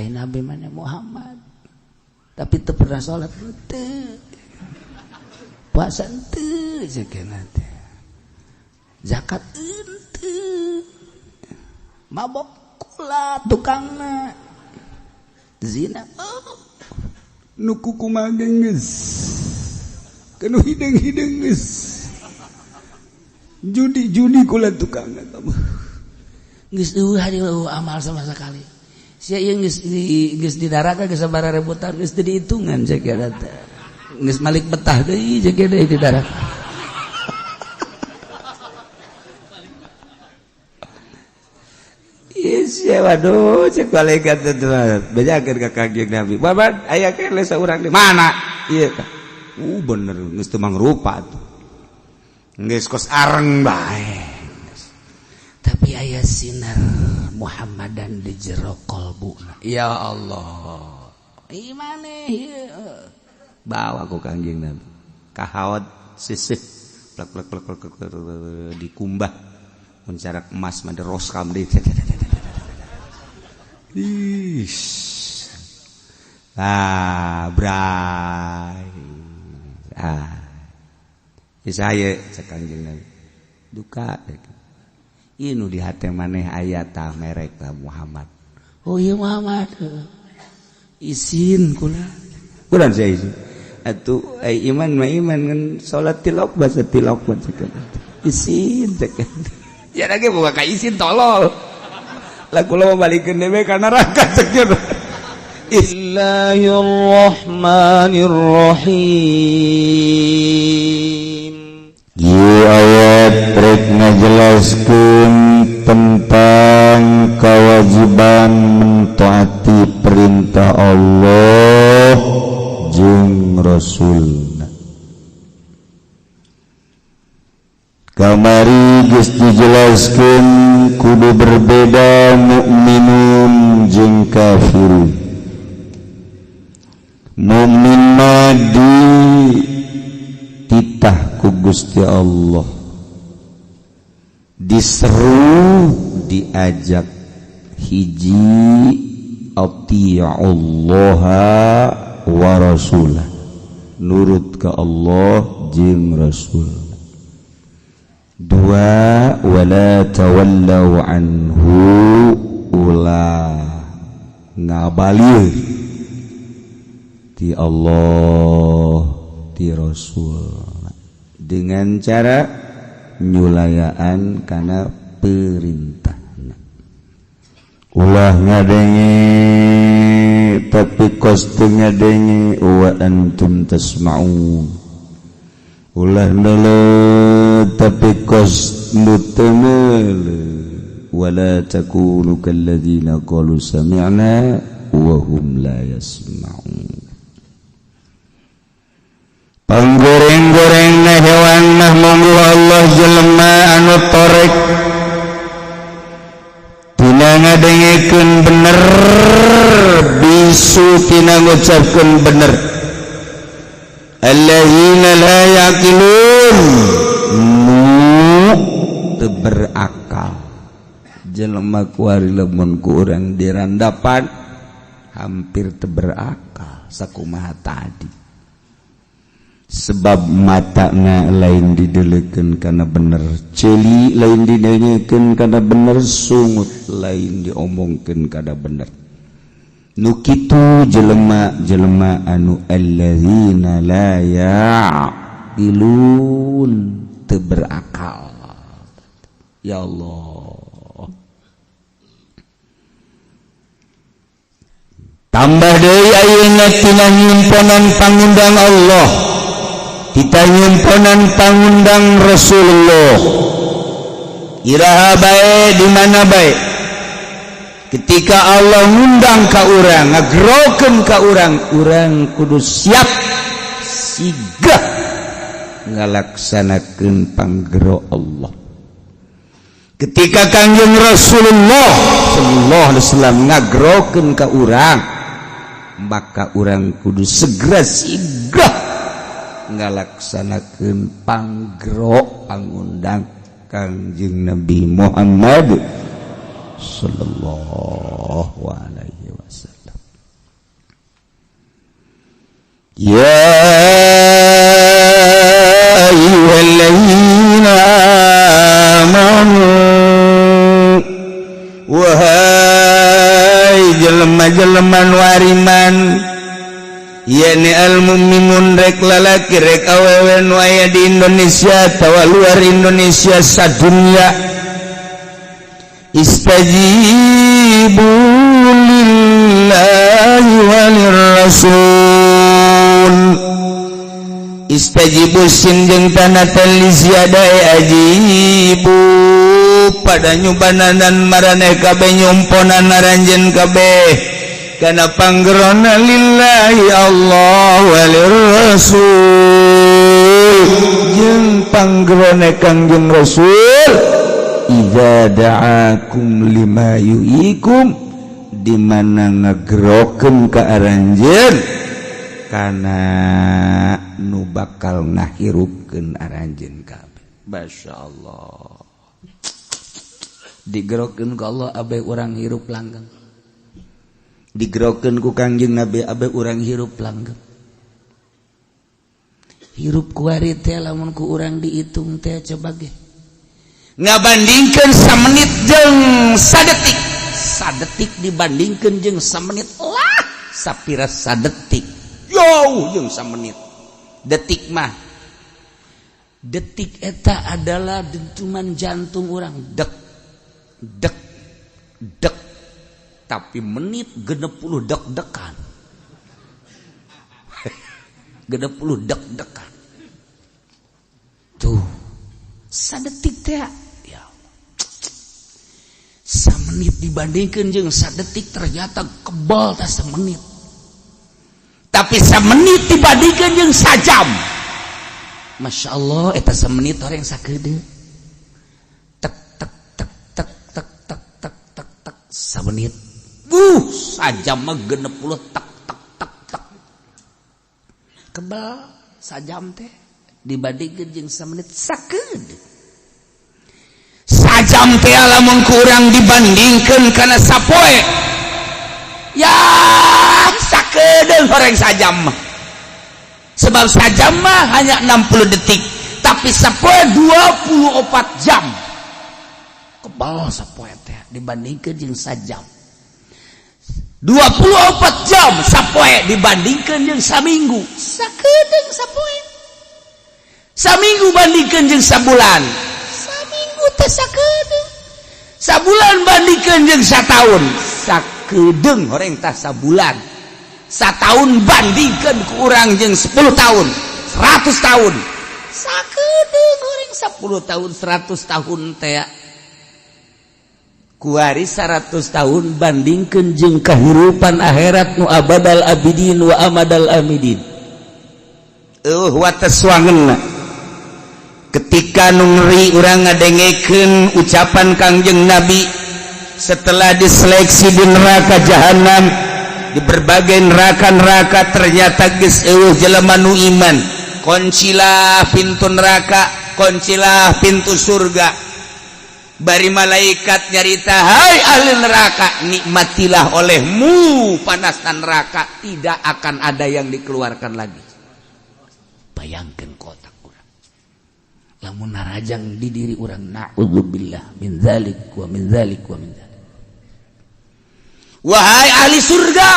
lain nabi mana Muhammad tapi teu pernah salat teu puasa teu ceukna teh zakat teu mabok kula tukangna zina nuku kumaha geus kanu hideng-hideng geus judi kula tukangna kamu geus eueuh hari amal sama sekali sia ieu geus di neraka geus sabaraha rebutan geus teu dihitungan cek eta teh geus malik betah deui cek deui di neraka iya waduh cek malaikat itu bejakeun ka Kangjeng Nabi babat aya kele saurang di mana ieu tah bener geus teu mangrupa tuh geus kos areng bae tapi aya sinar Muhammadan di jero qalbuna ya Allah imane bawa ku Kangjeng Nabi kahawat sisih plek dikumbah mencarak emas made roskam deui bray saya cek Kangjeng Nabi duka inu di hati maneh aya tah merek tah Muhammad oh iya Muhammad izin kula kunaon saya izin atuh iman mah iman kan salat tilawah baca tilawah cek izin cek ya lagi buka ka izin tolol lah kula balikeun dewe ka neraka cek Bismillahirrahmanirrahim. Ieu ayat rek ngajelaskeun tentang kewajiban mentaati perintah Allah jeung Rasulna. Kamari geus dijelaskeun kudu berbeda mukminun jeung kafirun. Mukmin madi titah ku Gusti Allah diseru diajak hiji ati'ullaha wa rasulah nurut ka Allah jeung Rasul dua wala tawallau anhu ulah ngabalieur ti Allah ti Rasul dengan cara nyulayaan kana perintahna ulah ngadenge tapi kos teu ngadenge wa antum tasma'un ulah neuleuh tapi kos nu teu neuleuh wala takunu kalladzina qalu sami'na wa hum la yasma'un. Panggoreng-gorengna hewan mah monggo Allah jelema anu torek tina ngadengekeun bener bisu tina ngucapkeun bener alladzina la yaqilun teu berakal jelema kuari lamun ku urang dirandapan hampir teu berakal sakumaha tadi sebab matana lain didelekeun kana bener ceuli lain didengekeun kana bener sungut lain diomongkeun kana bener nu kitu jelema anu alladzina la ya'qilun teu berakal ya Allah tambah deui ayeuna tina nyimponan pangundang Allah kita nyimponan pangundang Rasulullah iraha bae di mana bae ketika Allah ngundang ka urang ngagrokeun ka urang kudu siap sigap ngalaksanakeun panggero Allah ketika Kangjeng Rasulullah sallallahu alaihi wasallam ngagrokeun ka urang maka urang kudu segera sigap ngalaksanakeun panggero pangundang Kangjeng Nabi Muhammad sallallahu alaihi wasallam ya ayyuhalladzina amanu wahai jelema-jelema wariman yani al-mu'minun rek lalaki rek awewe nu aya di Indonesia tawa luar Indonesia sadunya istajibu lillahi walir rasul istajibu sinjeng tanah telisiadai ajibu pada nyubananan maraneh kabeh nyumponan naranjen kabeh kana panggerona lillahi Allah walir rasul jeung panggerona Kangjeng Rasul idza da'akum lima yu'ikum di mana ngagerokeun ka aranjeun kana nu bakal ngahirupkeun aranjeun kabeh masyaallah digerokeun ka Allah abe urang hirup langgeng digerokeun ku Kangjeng Nabi abe urang hirup langgeng hirup kuari teh lamun ku urang diitung teh coba ge ngabandingkeun samenit jeung sadetik sadetik dibandingkeun jeung samenit lah sapira sadetik yo jeung samenit detik mah detik eta adalah dentuman jantung urang dek dek dek tapi menit 60 dek-dekan 60 dek-dekan tuh sadetik teh ya samenit dibandingkan jeung sadetik ternyata kebal tah samenit tapi samenit dibandingkan jeung sajam Masya Allah eta samenit orang sakeudeung tek tek tek tek tek tek tek tek tek samenit sajam mah 60 tek tek tek tek kebal sajam teh dibandingkeun jeung samenit sakeudeung sajam teh lamun kurang dibandingkeun kana sapoe ya sakeudeung horeng sajam mah sebab sajam mah hanya 60 detik tapi sapoe 24 jam kebal sapoe teh dibandingkeun jeung sajam 24 jam sapoe dibandingkeun jeung saminggu sakeudeung sapoe saminggu bandingkeun jeung sabulan saminggu teh sakeudeung sabulan bandingkeun jeung sataun sakeudeung horeng tah sabulan sataun bandingkeun ku urang jeung 10 tahun 100 tahun sakeudeung horeng 10 tahun 100 tahun teh kuari 100 tahun bandingkeun jeung kahirupan akhirat nu abadal abidin wa amadal amidin wates wangeunna ketika nu ngeri urang ngadengekeun ucapan Kangjeng Nabi setelah diseleksi di neraka jahanam di berbagai neraka-neraka ternyata geus eueuh jelema nu iman kuncilah pintu neraka kuncilah pintu surga bari malaikat nyarita hai ahli neraka nikmatilah olehmu panasna neraka tidak akan ada yang dikeluarkan lagi bayangkeun kotak urang lamun narajang di diri urang naudzubillah min zalik wa min zalik wa min zalik wahai ahli surga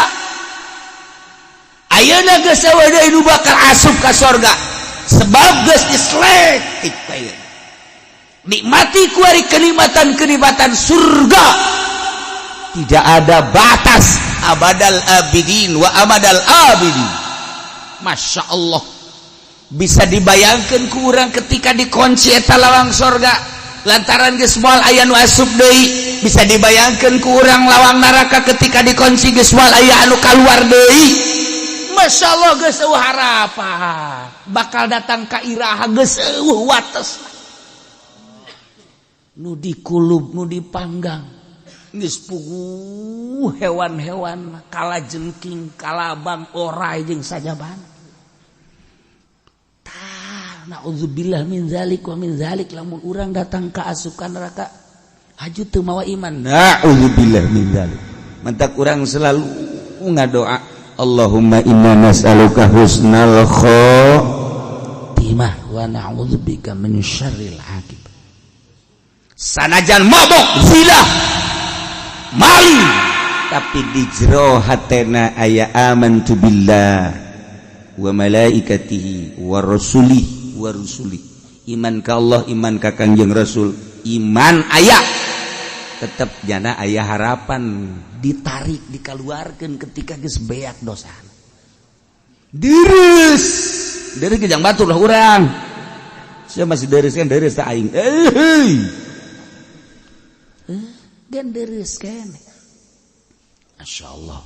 ayeuna geus sawadai nu bakal asup ka surga sebab geus diselektif kayeuna nikmati kuari kenikmatan-kenikmatan surga tidak ada batas abadal abidin wa amadal abidin Masya Allah bisa dibayangkan ku urang ketika dikunci eta lawang surga lantaran geus moal aya nu asup deui bisa dibayangkan ku urang lawang neraka ketika dikunci geus moal aya anu kaluar deui Masya Allah geus eueuh harapan bakal datang ka iraha geus eueuh wates nu dikulub nu dipanggang geus puguh hewan-hewan kalajengking kalabang orai jeung sajaban tah naudzubillah min zalik wa min zalik lamun urang datang ka asukan neraka haju teu mawa iman naudzubillah min zalik mentak urang selalu ngadoa Allahumma inna nas'aluka husnal khotimah wa na'udzubika min syarril aqibah. Sanajan mabok, zina, maling, tapi di jero hatena aya amantu billah wa malaikatihi wa rasulih wa rusuli. Iman ka Allah, iman ka Kangjeng Rasul, iman aya tetap jana aya harapan ditarik dikeluarkan ketika geus beak dosa. Deres kejang batur lah urang. Saya masih deres kan deres teh aing. Gan deres kan. Masyaallah.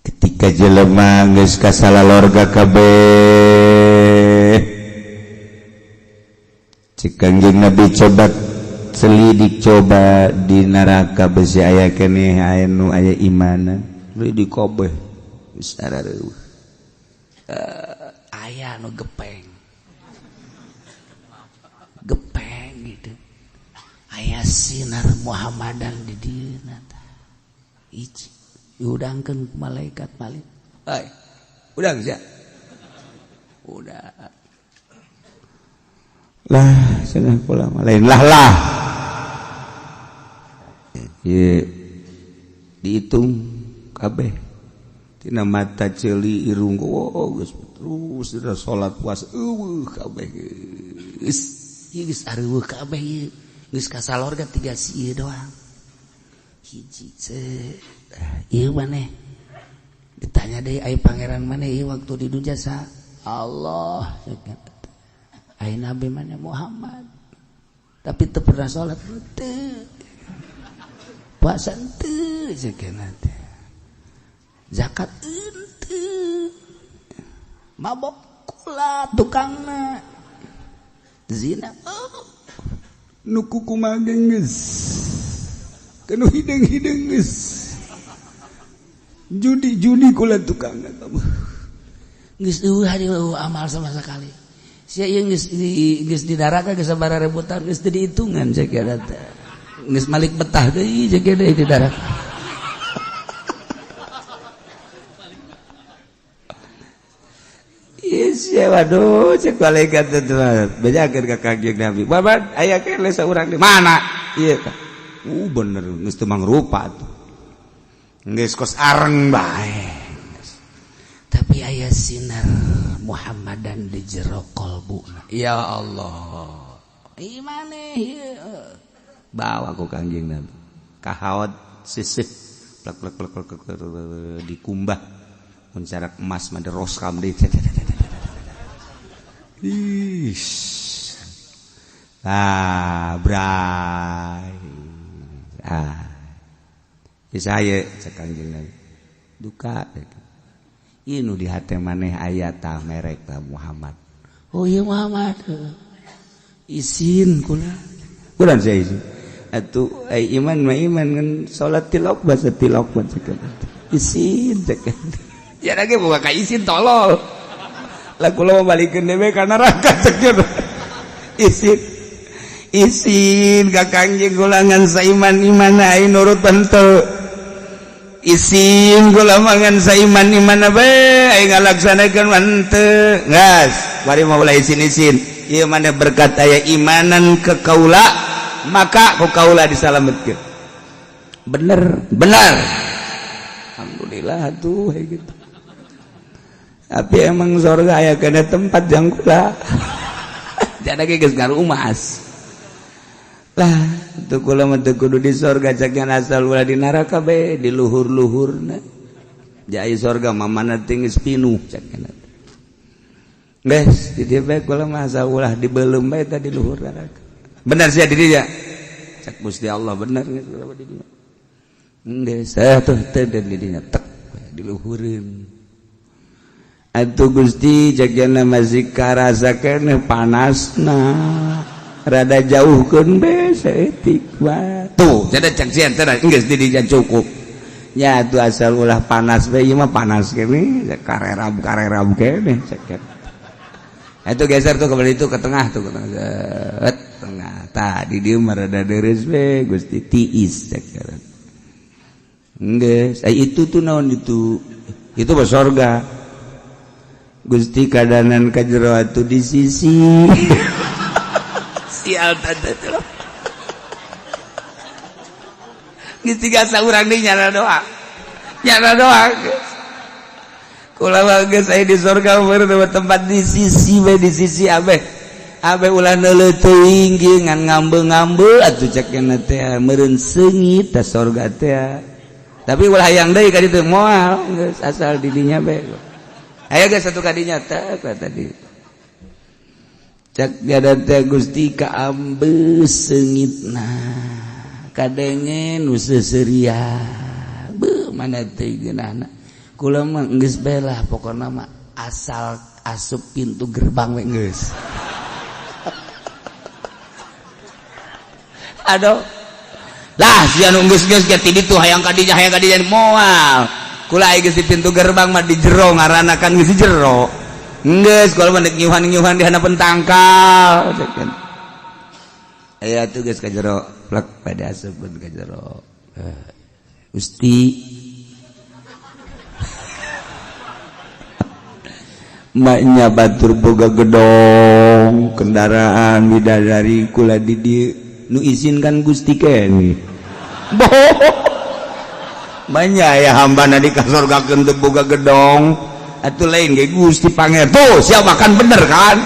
Ketika jelema geus kasalalorga kabeh, cek Kangjeng Nabi coba selidik, coba di neraka besi aya keneh anu aya imanan di kobeh geus arareueuh aya anu gepeng gitu, aya sinar Muhammadan di dieuna tah hiji diudangkeun ku malaikat malik ai udang sia udah lah cenah kula lain lah ye dihitung kabeh tina mata ceuli irung geus terus dina salat puasa kabeh geus ieu geus areueuh kabeh ieu geus kasalorga 3 si ieu doang hiji ieu maneh ditanya deui ai pangeran maneh ieu waktu di dunya sa Allah ai nabi maneh Muhammad tapi teu pernah salat teu puasa teu ceukna teh zakat teu mabok kula tukangna zina nu kumaha geus kanu hideng-hideng geus judi kula tukangna geus eueuh amal sama sekali sia ieu geus di neraka geus sabaraha rebutan geus teu dihitungan ceukna teh geus malik betah deui jeung deui di darat. Iya, waduh, cek malaikat itu bejakeun ka Kangjeng Nabi. Babat aya keneh saurang di mana? Ieu tah. Bener geus teu mangrupa tuh. Geus kos areng bae. Tapi aya sinar Muhammadan di jero qalbuna. Ya Allah. Imane ieu bawa ku Kangjeng Nabi kahawat sisih plek dikumbah mencarak emas made roskam deui bray saya cek Kangjeng Nabi duka ieu nu di hate maneh aya tah merek tah Muhammad. Oh iya Muhammad izin kula kulan saya izin atuh ai iman mah iman kan salat tilawah bahasa tilawah ceuk izin ceuk ya lagi buka ka izin tolol lah kula mau balikeun dewe ka neraka ceuk izin ka Kangjeng kula ngan saiman-iman ai nurut teu izin kula mangan saiman iman bae ai ngalaksanakeun manteu gas bari mau ulah izin ieu maneh berkat aya imanan ke kaula maka ku kaula disalametkeun bener alhamdulillah tuh gitu tapi emang surga aya kana tempat yang kula jadi geus ngarumas lah teu kula mah teu kudu di surga cakna asal ulah di neraka bae di luhur-luhurna jai surga mah mana teh geus pinuh cakna geus di dieu bae kula mah asal ulah dibeulem bae teh di luhur neraka benar sia di dieu cak Gusti Allah benar geus di dieu geus atuh teu di dieu tek diluhureun atuh Gusti jagana masih karasakeun panasna rada jauhkeun be saeutik wae tuh jadi cak sian teh geus di dieu cukup nya atuh asal ulah panas bae ieu mah panas kene karerab kene cek itu geser tuh kembali itu ke tengah tuh tengah tadi dia merada deres we Gusti tiis Geus, itu tuh naon itu mah sorga. Gusti kadanan ka jero atuh di sisi. Sial tante tuh. Gusti gasa urang deui nyana doa. Nyana doa. Kula mah geus aya di sorga meureun tempat di sisi we di sisi abeh. Abeh ulah neuleuh teuing ge ngan ngambe-ngambe atuh cek kana teh meureun seungit ta sorga teh. Tapi ulah hayang deui ka ditu moal geus asal di dinya bae. Aya geus satu ka dinya teh tadi. Cak tiada teh Gusti kaambeus seungitna. Kadenge nu seuseuriah. Beuh mana teh geunahna. Kula mah geus bae lah pokona mah asal asup pintu gerbang we geus. Aduh. Lah sia nu geus-geus ti ditu hayang ka dinya moal. Kula aya geus di pintu gerbang mah di jero ngaranna kan geus di jero. Geus kula mah nyuhan-nyuhan di hanapeun tangkal. Aya tuh geus ka jero, plek pada asupkeun ka jero. Gusti maknya batur boga gedong kendaraan bidadari kula di dieu nu izinkan Gusti keneh. Banyak ya hambana di kasorgakeun teu boga gedong atuh lain ge Gusti Pangeran tuh sia makan bener kan.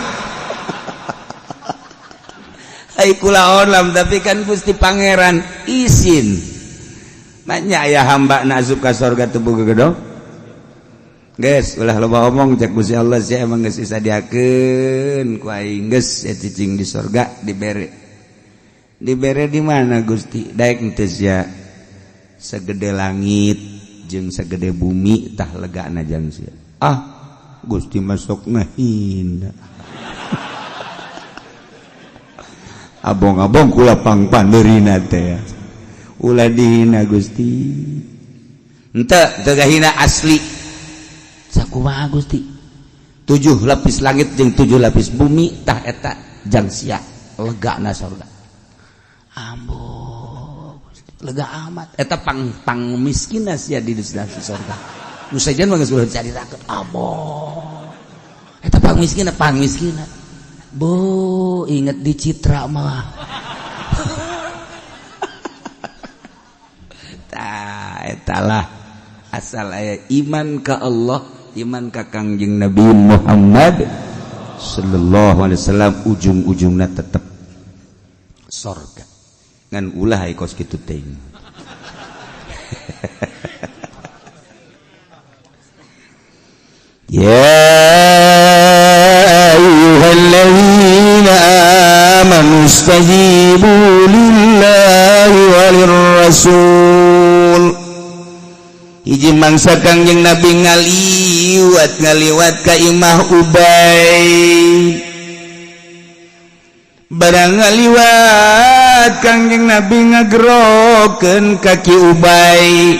Ai kula olam tapi kan Gusti Pangeran izin. Banyak ya hamba na asup ka sorga teu boga gedong. Guys, ulah loba omong cek Gusti Allah sia emang geus disadiakeun ku aing geus cicing di sorga dibere. Dibere di mana Gusti? Daek teu sia segede langit jeung segede bumi tah legana jang sia. Ah, Gusti masuk ngahina. Abong-abong kula pangpandeurina teh. Ulah dihina Gusti. Henteu teu gahina asli. Sakumaha Gusti? 7 lapis langit jeung 7 lapis bumi tah eta jang sia legana sorga. Ambo lega amat eta pang miskin sia di sorga nu sajen mah geus ulah caritakeun ambo eta pang miskin bo inget di Citra mah tah etalah asal aya iman ka Allah iman ka Kangjeng Nabi Muhammad sallallahu alaihi wasallam ujung-ujungna tetep sorga ngan ulah ai kos kitu teuing. Ya ayyuhalladzina amanu istajibu lillahi walir rasul. Hiji mangsa Kangjeng Nabi ngaliwat ka imah Ubay. Barang ngaliwat Kangjeng Nabi ngagerokeun kaki Ubay.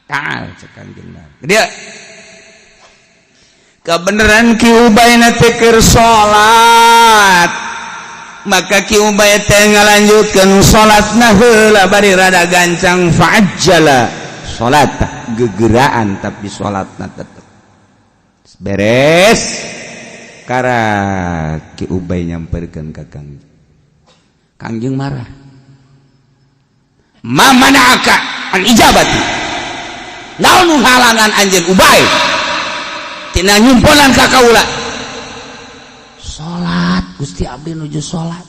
Kaal cek Kangjeng Nabi. Dia kebenaran ki Ubay na teh keur salat. Maka ki Ubay teh ngalanjutkeun salatna heula bari rada gancang fa'ajjala. Salat gegeraan tapi salatna tetep beres. Kara ki Ubay nyamperkeun ka Kangjeng marah. Ma mana'aka an ijabati. Naon nu halangan anjeun Ubay tina nyumponan ka kaula? Salat Gusti abdi nuju salat.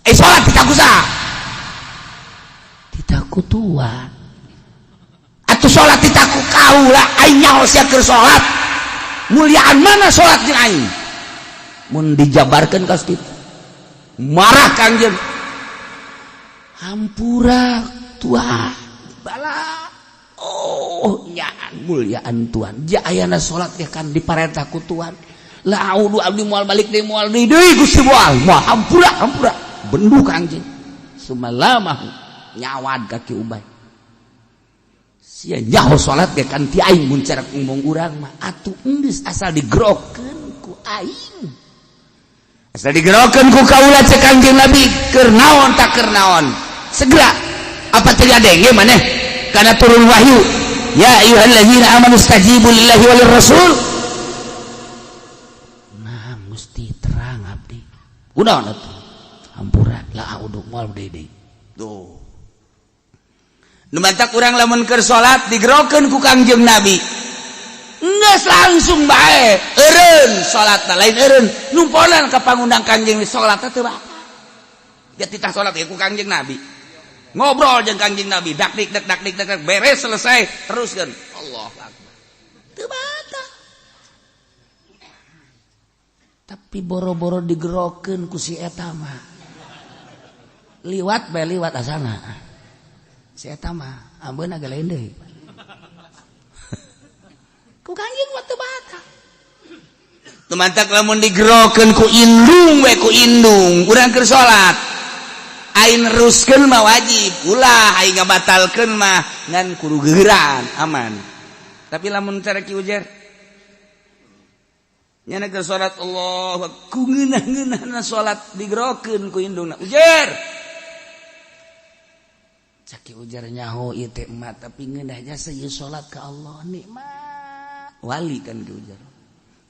Salat ditaku saha? Ditaku tuan. Atuh salat ditaku kaula aing nyaho sia keur salat. Muliaan mana salat jeung aing? Mun dijabarkan kaos kitu marah Kangjeng hampura tuan bala nyaan muliaan tuan ja ayana salat teh kan diparentah ku tuan la audu abdi moal balik deui Gusti moal hampura bendu Kangjeng sumalamahu nyawad kaki Ubay sia nyaho salat teh kan ti aing mun carek ngomong urang mah atuh geus asal digerokeun ku aing asal digerokeun ku kaula cek Kangjeng Nabi keur naon tak keur naon segera apa terjadi ya mana karena turun wahyu ya ayyuhallazina amanu stajibu lillahi walir rasul nah mesti terang abdi udah atuh hampura lah uduk moal deui tuh nu mantak urang lamun keur salat digerokeun ku Kangjeng Nabi geus langsung bae eureun salatna lain eureun numponan ka pangundang Kangjeng salatna teu batal jadi tah salat ku Kangjeng Nabi ngobrol jeung Kangjeng Nabi dak dik beres selesai teruskeun Allahu Akbar teu batal tapi boro-boro digerokeun ku si eta mah liwat bae liwat asana si eta mah ambeuna ge lain deui ku Kangjeng mah teu batal teu mantak lamun digerokeun ku indung we ku indung urang keur salat aing neruskeun mah wajib ulah aing ngabatalkeun mah ngan kudu geueuran aman tapi lamun cara Ki Ujar nyana keur salat Allah ku ngeunah-ngeunahna salat digerokeun ku indungna Ujar caki Ujar nyaho ieu teh mah tapi ngeunah jasa ieu salat ka Allah nikmat wali kan Ki Ujar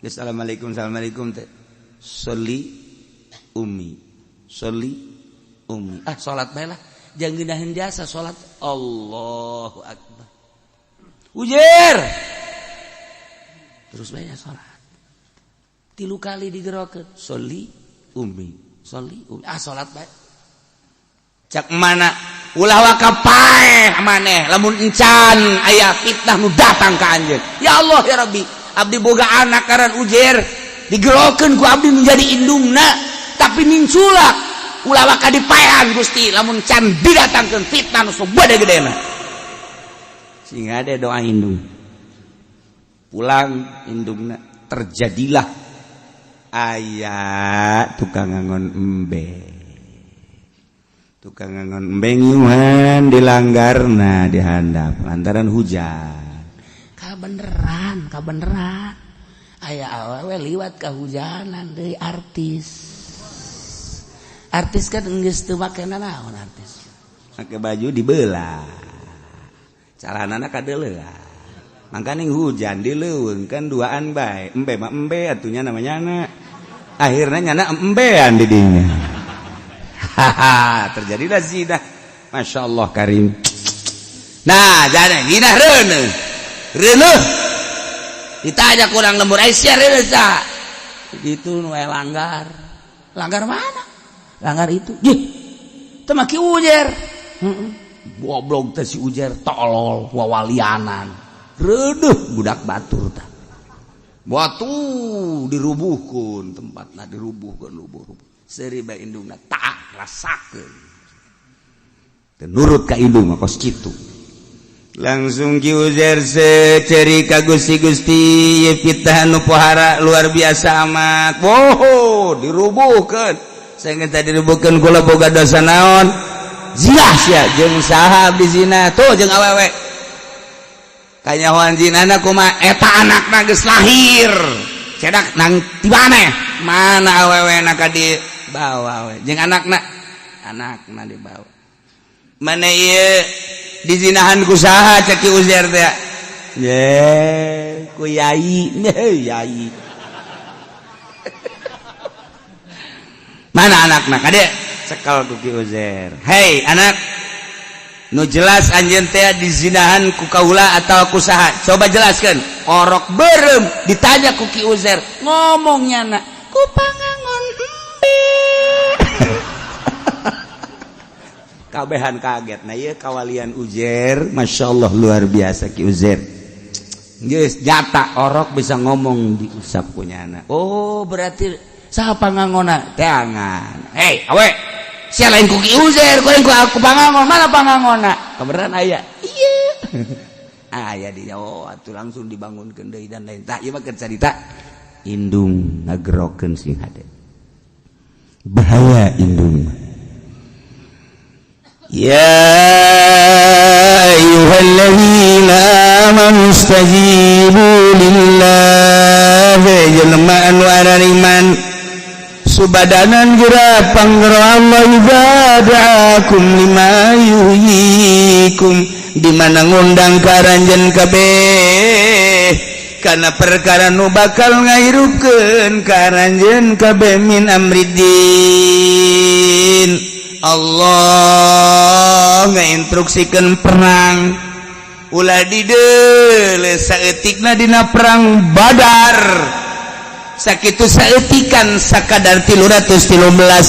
assalamualaikum teh sholli ummi salat bae lah jangan ngeunaheun jasa salat Allahu Akbar Ujar terus bae salat 3 kali digerokeun sholli ummi salat bae cak mana ulah wakapae maneh lamun encan aya fitnah nu datang ka anjeun ya Allah ya Rabbi abdi boga anak karan Ujar digerokeun ku abdi menjadi indungna tapi ninculak ulah waka dipaehan Gusti lamun can didatangkeun fitnah nu sobade gedena sehingga ada doa indung pulang indungna terjadilah aya tukang ngangon embeng nyuhan dilanggarna dihandap lantaran hujan kabeneran aya awewe liwat kahujanan deui artis kan geus teu make naon artis make baju dibelah calanana kadeulean mangkana hujan dileuweung kan duaan bae embe mah embe atunya namanya na akhirna nyana embean di dinya terjadilah zina masyaallah karim nah jadi zina reuneuh ditanya kurang lembur Aisyah reuneuh sa gitu nu langgar mana langgar itu teu maki Ujar goblok teh si Ujar tolol wawalianan reudeuh budak batur tah batu dirubuhkeun tempatna dirubuhkeun lubuh seuri bae indungna tak rasakeun teu nurut ka indung mah kos kitu langsung Ki Ujar seceri ka Gusti ye fitnah nu pohara luar biasa amat dirubuhkeun saya tadi dirubuhkeun kula boga dosa naon zina sia jeung saha abdi zina tuh jeung awewe kanyahoan zinana kumaha eta anakna geus lahir cedak nang ti mana awewena ka dibawa we jeung anakna dibawa mana ieu dizinahan ku saha cek Ujar teh ye ku yai mana anakna kade cekal ku Ki Ujar hei anak nu jelas anjeun teh dizinahan ku kaula atau ku saha coba jelaskeun orok beureum ditanya ku Ki Ujar ngomongnya na ku pangangon embe kabehan kaget nah ieu kawalian Ujar masyaallah luar biasa Ki Ujar geus nyata orok bisa ngomong diusap punyana oh berarti saha pangangona teangan hei awe sia lain ku Ki Ujar ku aku pangangon mana pangangona kabeneran aya iya aya di atuh langsung dibangunkeun deui dan lain tah ieu mah keur carita indung ngagerokeun sing hade bahaya indung ya ayyuhalladzina amanu stajibu lillahi jelema anu arariman subadanan gerak panggero Allah ibadakum lima yuhyikum di mana ngundang karanjen kabeh kana perkara nu bakal ngairupkeun karanjen kabeh min amriddin. Allah ngainstruksikeun perang ulah dideul saeutikna dina perang Badar sakitu saeutikan sakadar 313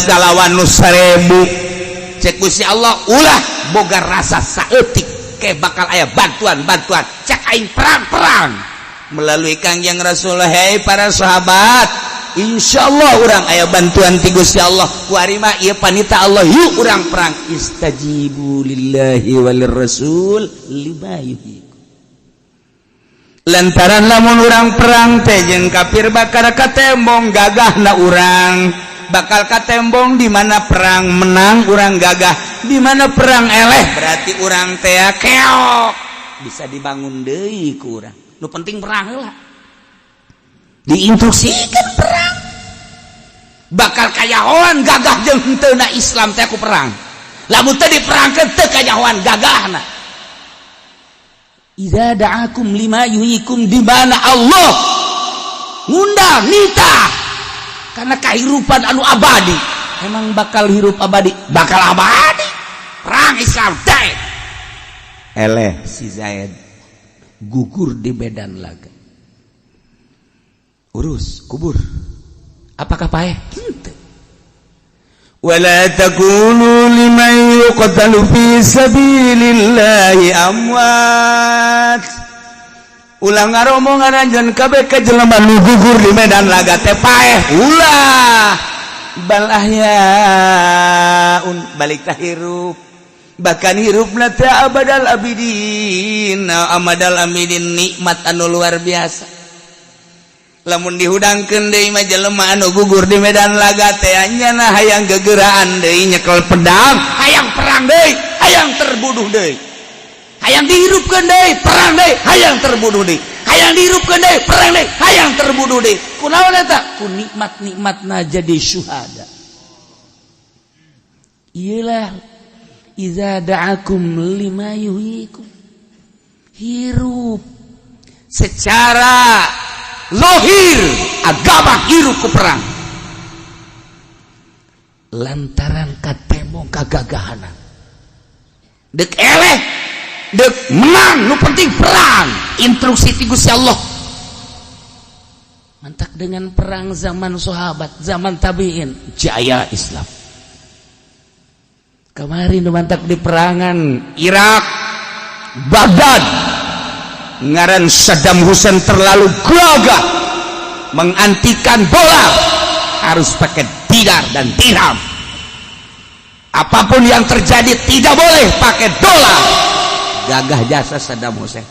kalawan nu 1000 cek Gusti Allah ulah boga rasa saeutik ke bakal aya bantuan cek aing perang melalui Kangjeng Rasulullah. Hei para sahabat, insyaallah urang aya bantuan ti Gusti Allah ku ari mah ieu panita Allah yuk urang perang. Istajibu lillahi walir rasul lima yuhyikum. Lantaran lamun urang perang teh jeung kafir bakal katembong gagahna urang bakal katembong di mana perang menang urang gagah, di mana perang eleh berarti urang teh keok bisa dibangun deui ku urang. Nu penting perang heula diinstruksikan perang bakal kayahoan gagah jeung henteu na Islam teh ku perang lamun teu diperangkeun teu kayahoan gagahna. Idza da'akum lima yuhyikum di mana Allah ngundang nitah karena kehidupan anu abadi. Emang bakal hirup abadi? Bakal abadi. Perang Islam teh. Eleh si Zaid gugur di Medan Laga. Urus kubur. Apakah paeh? Henteu. Wala takunu liman yuqtalu fi sabilillahi amwat. Ulah ngaromong ngaranjeun kabeh ka jelema nu gugur di medan laga teh paeh ulah bal ahyaun balik tah hirup bahkan hirupna teh abadal abidin amadal amidin nikmat anu luar biasa. Lamun dihudangkeun deui mah jelema anu gugur di medan laga teh anyana hayang gegeraan deui nyekel pedang, hayang perang deui, hayang terbunuh deui. Hayang dihirupkeun deui, perang deui, hayang terbunuh deui. Hayang dihirupkeun deui, perang deui, hayang terbunuh deui. Kunaon eta? Ku nikmat-nikmatna jadi syuhada. Iyalah idza da'akum lima yuhyikum. Hirup secara lohir agama hirup ke perang lantaran katemo kagagahanan dek eleh dek menang nu penting perang instruksi ti Gusti Allah. Mantak dengan perang zaman sahabat zaman tabiin jaya Islam. Kemarin mantak di perangan Irak Baghdad ngaran Saddam Hussein terlalu gagah mengantikan dolar harus pakai dinar dan dirham. Apapun yang terjadi tidak boleh pakai dolar. Gagah jasa Saddam Hussein.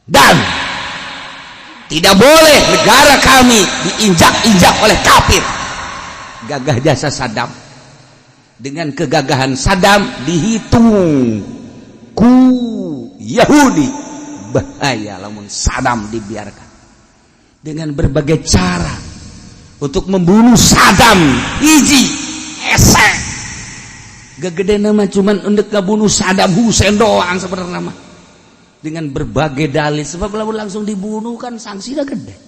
Dan tidak boleh negara kami diinjak-injak oleh kafir. Gagah jasa Saddam. Dengan kegagahan Saddam dihitung ku Yahudi. Bahaya lamun Saddam dibiarkan dengan berbagai cara untuk membunuh Saddam hiji esek gagede nama cuman untuk ngabunuh Saddam Hussein doang sebenarnya nama dengan berbagai dalih sebab langsung dibunuh kan sanksinya gede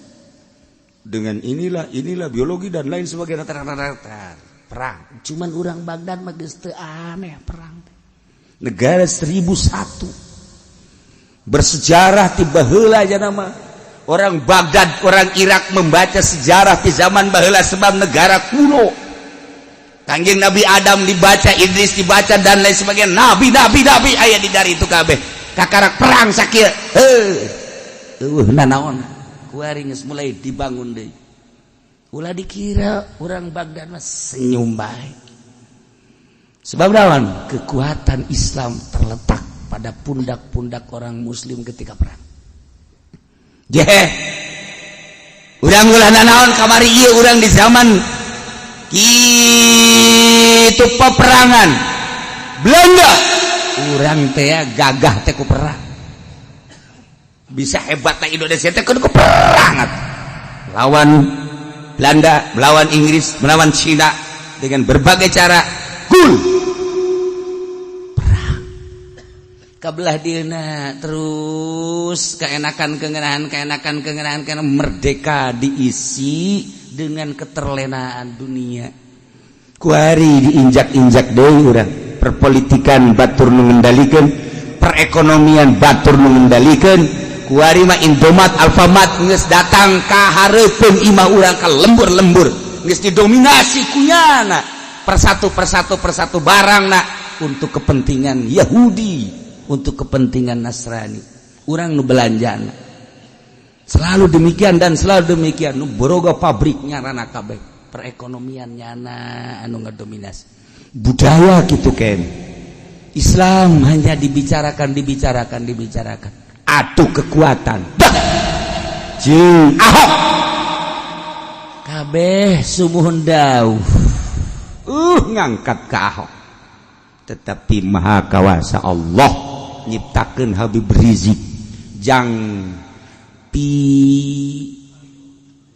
dengan inilah biologi dan lain sebagainya rata-rata perang cuman orang Baghdad mah geus teu aneh perang negara 1001 bersejarah tiba heula aja nama orang Baghdad orang Irak membaca sejarah di zaman baheula sebab negara kuno. Kangjeng Nabi Adam dibaca, Idris dibaca dan lain sebagainya. Nabi aya di dari itu kabeh. Kakarak perang sakieu. Nanaon? Kuari geus mulai dibangun deui. Ulah dikira orang Baghdad mah senyum bae. Sebab naon? Kekuatan Islam terletak pada pundak-pundak orang muslim ketika perang. Urang ulah nanaon kamari ieu urang di zaman kitu peperangan Belanda. Urang teh gagah teh ku perang. Bisa hebatna Indonesia teh kudu ku perang. Lawan Belanda melawan Inggris, melawan Cina dengan berbagai cara, perang kabelah dina terus keenakan kengenahan karena merdeka diisi dengan keterlenaan dunia. kuari diinjak-injak deui urang, perpolitikan batur nu ngendalikeun, perekonomian batur nu ngendalikeun, kuari mah Indomaret Alfamart geus datang ka hareupeun imah urang ka lembur-lembur, geus didominasi kunyana persatu barangna untuk kepentingan Yahudi, untuk kepentingan Nasrani. Urang nu belanjana selalu demikian dan selalu demikian, nu boroga pabriknya rana kabeh. Perekonomian nyana anu ngedominasi budaya gitu kan. Islam hanya dibicarakan atuh kekuatan jeung Ahok kabeh sumuhun dauh ngangkat ke Ahok, tetapi maha kawasa Allah nyiptakeun Habib Rizik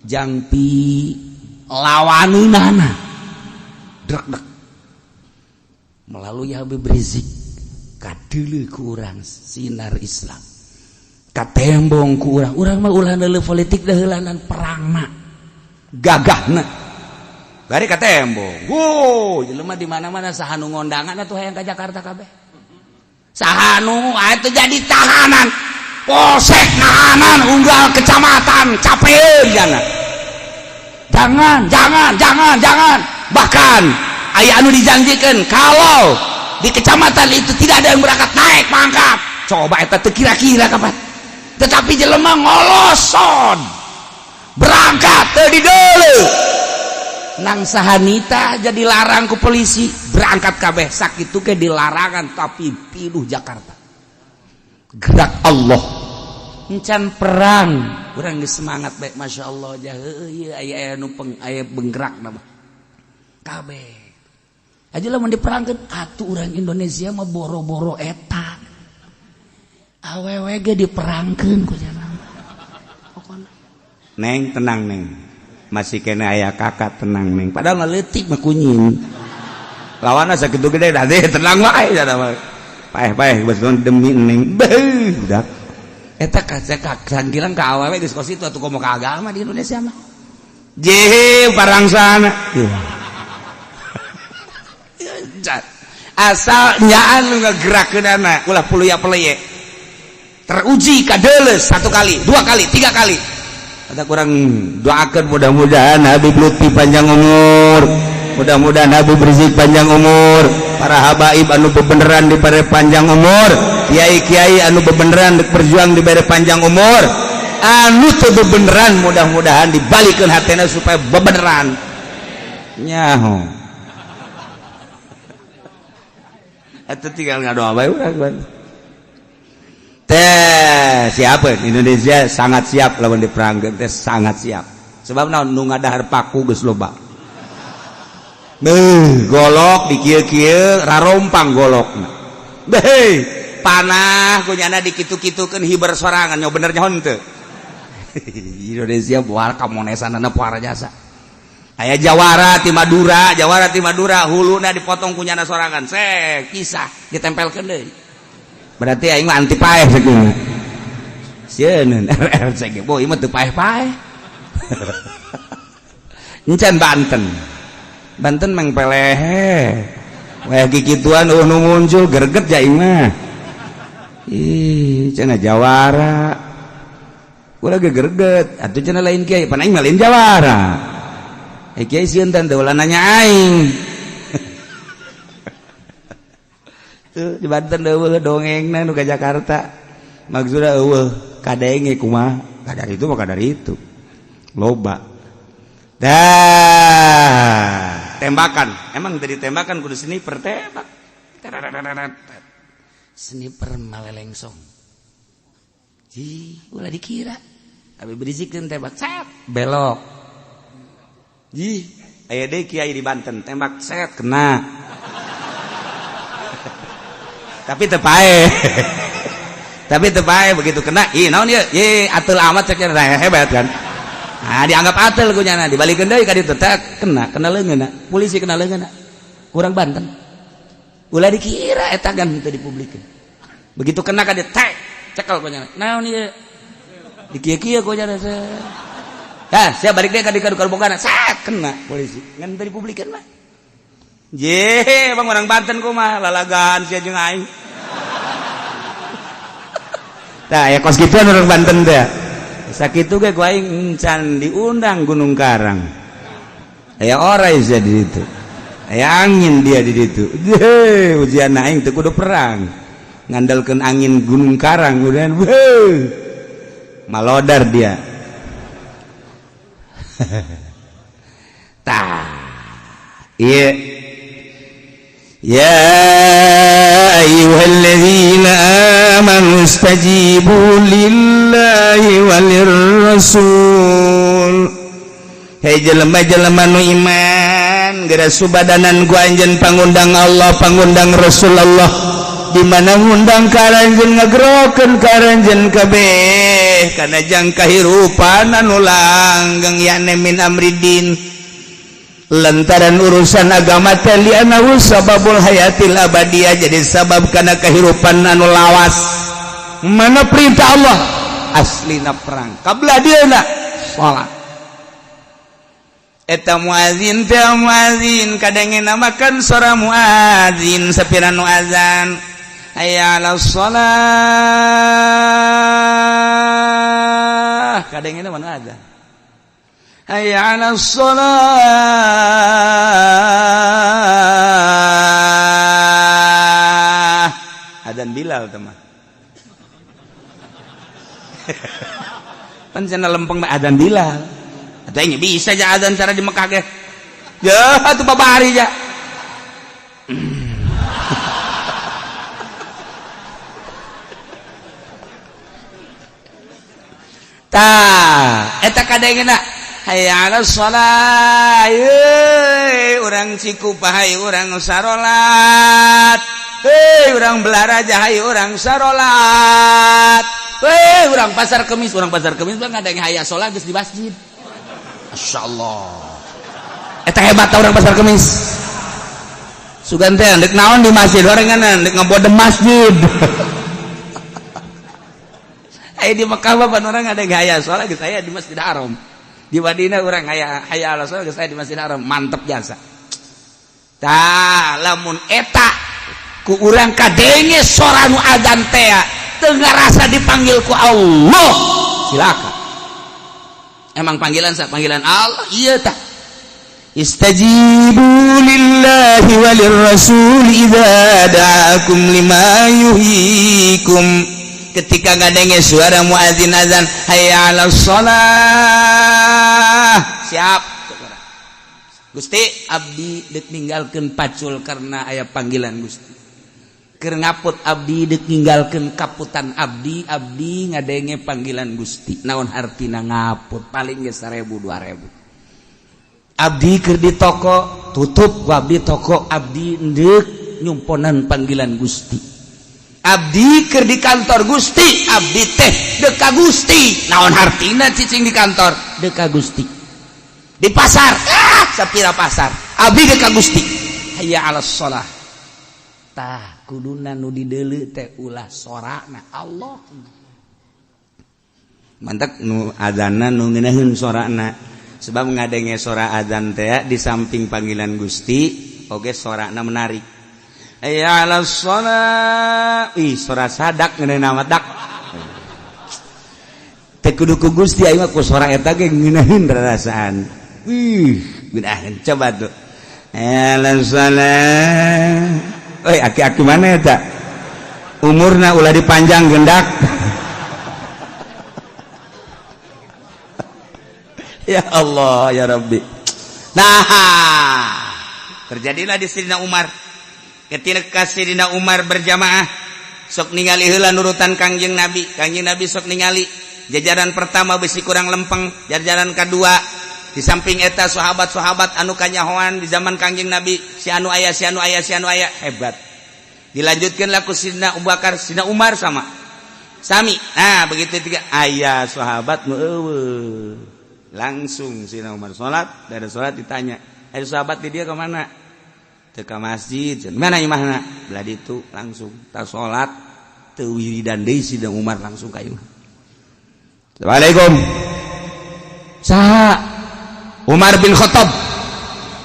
jangpi lawaninana dek melalui Habib Rizik kadeuleu ku urang sinar Islam katembong ku urang mah ulah neuleuh politik da heulanan perangna gagahna bari katembong. Jelema di mana-mana sahanu ngondangan atuh hayang ka Jakarta kabeh, sahanu atuh jadi tahanan polsek nahanan unggal kecamatan capeun jana. Jangan. Bahkan aya anu dijanjikan kalau di kecamatan itu tidak ada yang berangkat naik pangkat. Coba eta teu kira-kira kapan. Tetapi jelema ngoloson. Berangkat teu dideuleu. Nang sahanita jadi larang ku polisi, berangkat kabeh sakitu ke dilarangan tapi piluh Jakarta. Gerak Allah. Encan perang urang geus semangat bae masyaallah jah ieu aya anu aya benggerak na mah kabeh aja lamun diperangkeun atuh urang Indonesia mah boro-boro eta awewe ge diperangkeun ku jangan pokona. Neng tenang neng, masih kena aya kakak, tenang neng, padahal ngeleutik mah kunying lawanna sakitu gede da tenang wae da mah paeh geus demi neng beuh udah eta kacanggilan ka awewe geus kos itu atuh komo ka agama di Indonesia mah. Jehe parangsana. Asal nyaan nu ngagerakeunana ulah puluya peleye. Teruji kadeuleus 1 kali, 2 kali, 3 kali. Ada kurang doakeun mudah-mudahan Habib Lutfi panjang umur. Mudah-mudahan Habib Rizik panjang umur, para habaib anu bebeneran dibere panjang umur, kiai-kiai anu bebeneran berjuang dibere panjang umur, anu teu bebeneran mudah-mudahan dibalikeun hatena supaya bebeneran. Nyaho. Eta tinggal ngadoa bae urang. Teh siapa Indonesia sangat siap lawan diperangkeun teh sangat siap. Sebab naon nu ngadahar paku geus loba. Golok di kieu-kieu rarompang golokna. Panah kunyana dikitu-kitukeun hiber sorangan nya bener nyaho teu. Indonesia buar kamonesanana puara jasa. Aya Jawara ti Madura, huluna dipotong kunyana sorangan. Kisah ditempelkeun deui. Berarti aing mah anti paeh sakitu. Sieun RRC boy mah teu paeh-paeh. Encan Banten mengpelehe weh kikituan nu muncul gerget ja aing mah cenah Jawara ulah ge gerget atuh cenah lain kiai pan aing mah lain Jawara kiai sieun teh ulah nanya aing tuh di Banten eueuh dongengna nu ka Jakarta maksudna eueuh kadenge kumaha kadar itu mah kadar itu loba dah tembakan emang dari tembakan kudu sniper tembak sniper malelengsong ulah dikira tapi berisikeun tembak set belok aya deui kiai di Banten tembak set kena tapi teu paeh begitu kena naon ieu atul amat cek hebat kan dianggap atel kunyana dibalikeun deui ka ditu teh kena leungeunna polisi kena leungeunna kurang Banten ulah dikira eta kan teu dipublikeun begitu kena ka ditu teh cekel kunyana naon ieu dikieu-kieu kunyana sia balik deui ka dikadu bogana sak kena polisi ngan teu dipublikeun mah ye bang orang Banten kumaha lalagaan sia jeung aing tah ya kos kitu orang Banten teh sakitu ge ku aing can diundang Gunung Karang aya orai sia di ditu aya angin dia di ditu ujian aing teu kudu perang ngandalkeun angin Gunung Karang udah malodar dia tah ieu ya ayyuhalladzina amanu istajibu lillahi walir rasul hei jelema-jelema nu iman geura subadanan ku anjeun pangundang Allah pangundang Rasulullah di mana ngundang karanjeun ngagerokeun karanjeun kabeh kana jang kahirupan anu langgeng yane min amridin lantaran urusan agama teh li'annahu sababul hayatil abadiyah jadi sabab kana kahirupan anu lawas mana perintah Allah aslina perang kabla dieuna salat eta muazin teh muazin kadangena makan suara muazin sapira nu azan hayya 'alas shalah kadangena mana azan hayya 'alas shalah adzan Bilal teman pan cenah lempeng mah adzan Bilal atuh bisa aja adzan cara di Mekah ge ya atuh babari ja tah eta kadangena hayya 'alas shalah urang Cikupa hayu urang sarolat urang Belaraja hayu urang sarolat urang Pasar Kemis mah ngadenge hayya salat geus di masjid masyaallah eta hebat urang Pasar Kemis sugan teh dek naon di masjid orenganan dek ngabodem masjid di Mekah bapak orang ada gaya soalnya geus aya di Masjidil Haram di Madinah orang hayya 'alas shalah geus aya di Masjidil Haram mantep jasa tah lamun eta ku urang kadenge sora nu adzan teh teu ngarasa dipanggil ku Allah silakan emang panggilan Allah iya tah istajibu lillahi walir rasul idza da'akum lima yuhyikum ketika ngadenge suara muazin azan hayya 'alas shalah siap Gusti abdi deuk ninggalkeun pacul karena aya panggilan Gusti keur ngaput abdi deuk ninggalkeun kaputan abdi ngadenge panggilan Gusti naon artina ngaput paling ge 1000 2000 abdi keur di toko tutup ku abdi toko abdi deuk nyumponan panggilan Gusti abdi keur di kantor Gusti abdi teh deuk ka Gusti naon artina cicing di kantor deuk ka Gusti di pasar sapira pasar abdi deuk ka Gusti hayya 'alas shalah tah kuduna nu dideuleu teh ulah sorana Allah mantap nu adzanna nu ngeunaheun sorana sebab ngadenge sora adzan teh di samping panggilan Gusti oge sorana menarik hayya 'alas shalah sora sadak ngeunah madak teh kudu ku Gusti aing mah ku sora eta ge ngeunaheun rarasaan gunaheun coba tuh 'alas shalah aki-aki mana eta umurna ulah dipanjang gendak ya Allah ya Rabbi nah terjadilah di Sayyidina Umar ketika Sayyidina Umar berjamaah sok ningali heula nurutan Kangjeng Nabi sok ningali jajaran pertama besi kurang lempeng jajaran kedua di samping eta sahabat-sahabat anu kanyahoan di zaman Kangjeng Nabi si anu aya hebat dilanjutkan laku Sayyidina Abu Bakar Sayyidina Umar sama sami nah begitu tiga aya sahabat nu eueuh langsung Sayyidina Umar salat, dari salat ditanya, "Ayo sahabat di dia ke mana?" "Teu ka masjid." "Mana imahna?" Belah ditu langsung ta salat teu wiridan deui Sayyidina Umar langsung ka imah. "Assalamualaikum." "Saha?" "Umar bin Khattab."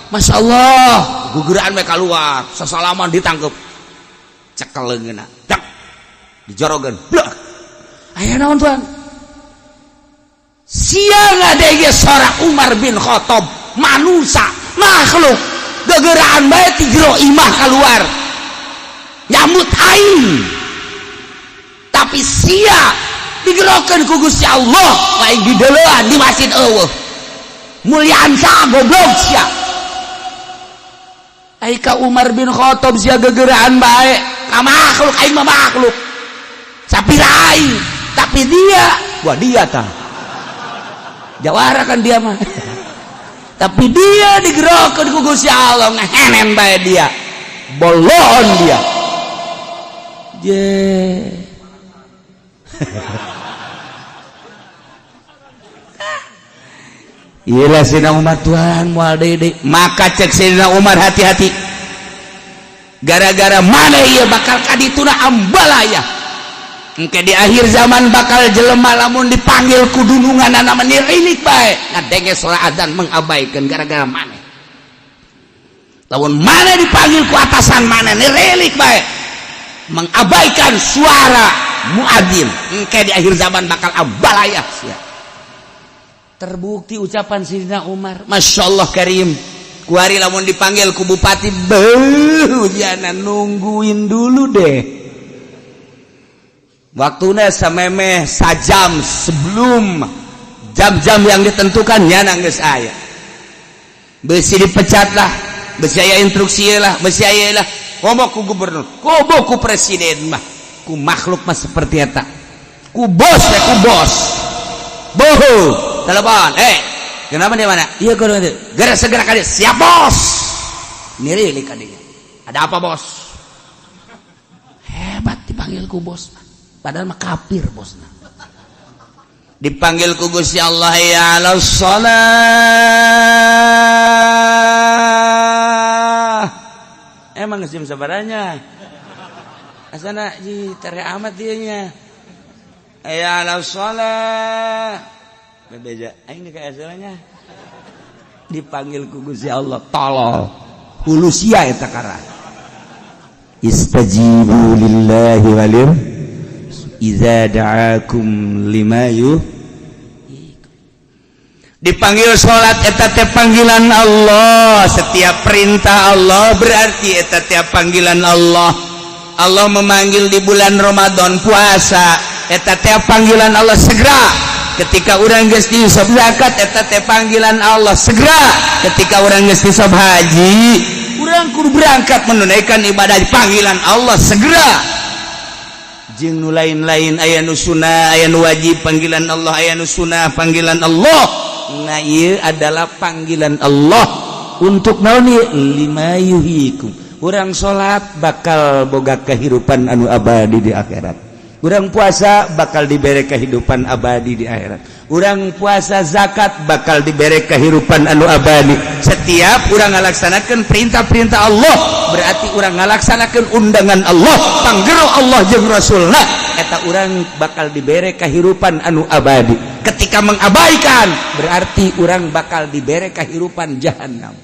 Masya Allah, guguran mereka keluar, sesalaman ditangkep, cekeleungna, dak, dijorogan, blak. Aya naon tuan? Siang ada ge sora Umar bin Khattab, manusia, makhluk, gegeraan bae ti jero imah keluar, nyambut aing. Tapi sia digerokeun ku Gusti Allah, lain di deleuan di masjid eueuh. Muliaan sa goblok sia. Aika Umar bin Khattab sia gegeraan bae, ka makhluk aing mah makhluk. Sapira aing, tapi dia, wah dia tah. Jawara kan dia mah. Tapi dia digerokeun ku Gusti Allah, ngehenen bae dia. Bolon dia. Je. Iyalah Sayyidina Umar Tuhan moal deui. Maka cek Sayyidina Umar hati-hati. Gara-gara mana ieu bakal kadituna ambalaya. Engke di akhir zaman bakal jelema lamun dipanggil ku dununganna menirilik bae ngadenges soal adzan mengabaikan gara-gara maneh. Lamun maneh dipanggil ku atasan maneh nirilik bae mengabaikan suara muadzin, engke di akhir zaman bakal abalaya sia. Terbukti ucapan Sayyidina Umar, masyaallah karim. Kuari lamun dipanggil ku bupati, jangan nungguin dulu deh. Waktunya samemeh sajam sebelum jam-jam yang ditentukan nyana geus aya. Besi dipecat lah, besi aya instruksi lah, besi aya lah. Komo ku gubernur, komo ku presiden mah, ku makhluk mah seperti eta. Ku bos ya ku bos. Boho, telepon, kenapa dia mana? Iya kudu segera kali, siap bos. Nirilik kadinya. Ada apa bos? Hebat dipanggil ku bos. Padahal mah kafir bosna. Dipanggil ku Gusti Allah, ya ala shalah. Emang jam sabaranya? Asana ji tere amat dianya. Ya ala shalah. Bebeja aing ka asalnya. Dipanggil ku Gusti Allah, tolol. Hulu sia eta kara. Istajibu lillahi walir iza da'akum lima dipanggil salat eta teh panggilan Allah. Setiap perintah Allah berarti eta teh panggilan Allah. Allah memanggil di bulan Ramadan puasa, eta teh panggilan Allah segera. Ketika orang geus diusap zakat eta teh panggilan Allah segera. Ketika orang geus diusap haji, urang kudu berangkat menunaikan ibadah panggilan Allah segera. Jeung nu lain-lain aya nu sunah, aya nu wajib panggilan Allah, aya nu sunah panggilan Allah. Nah ieu adalah panggilan Allah untuk naon ieu lima yuhikum. Urang salat bakal boga kehidupan anu abadi di akhirat. Urang puasa bakal dibere kehidupan abadi di akhirat. Urang puasa zakat bakal dibere kehidupan anu abadi. Setiap urang ngalaksanakeun perintah-perintah Allah berarti urang ngalaksanakeun undangan Allah, panggero Allah jeung Rasulna, eta urang bakal dibere kehidupan anu abadi. Ketika mengabaikan berarti urang bakal dibere kehidupan jahanam.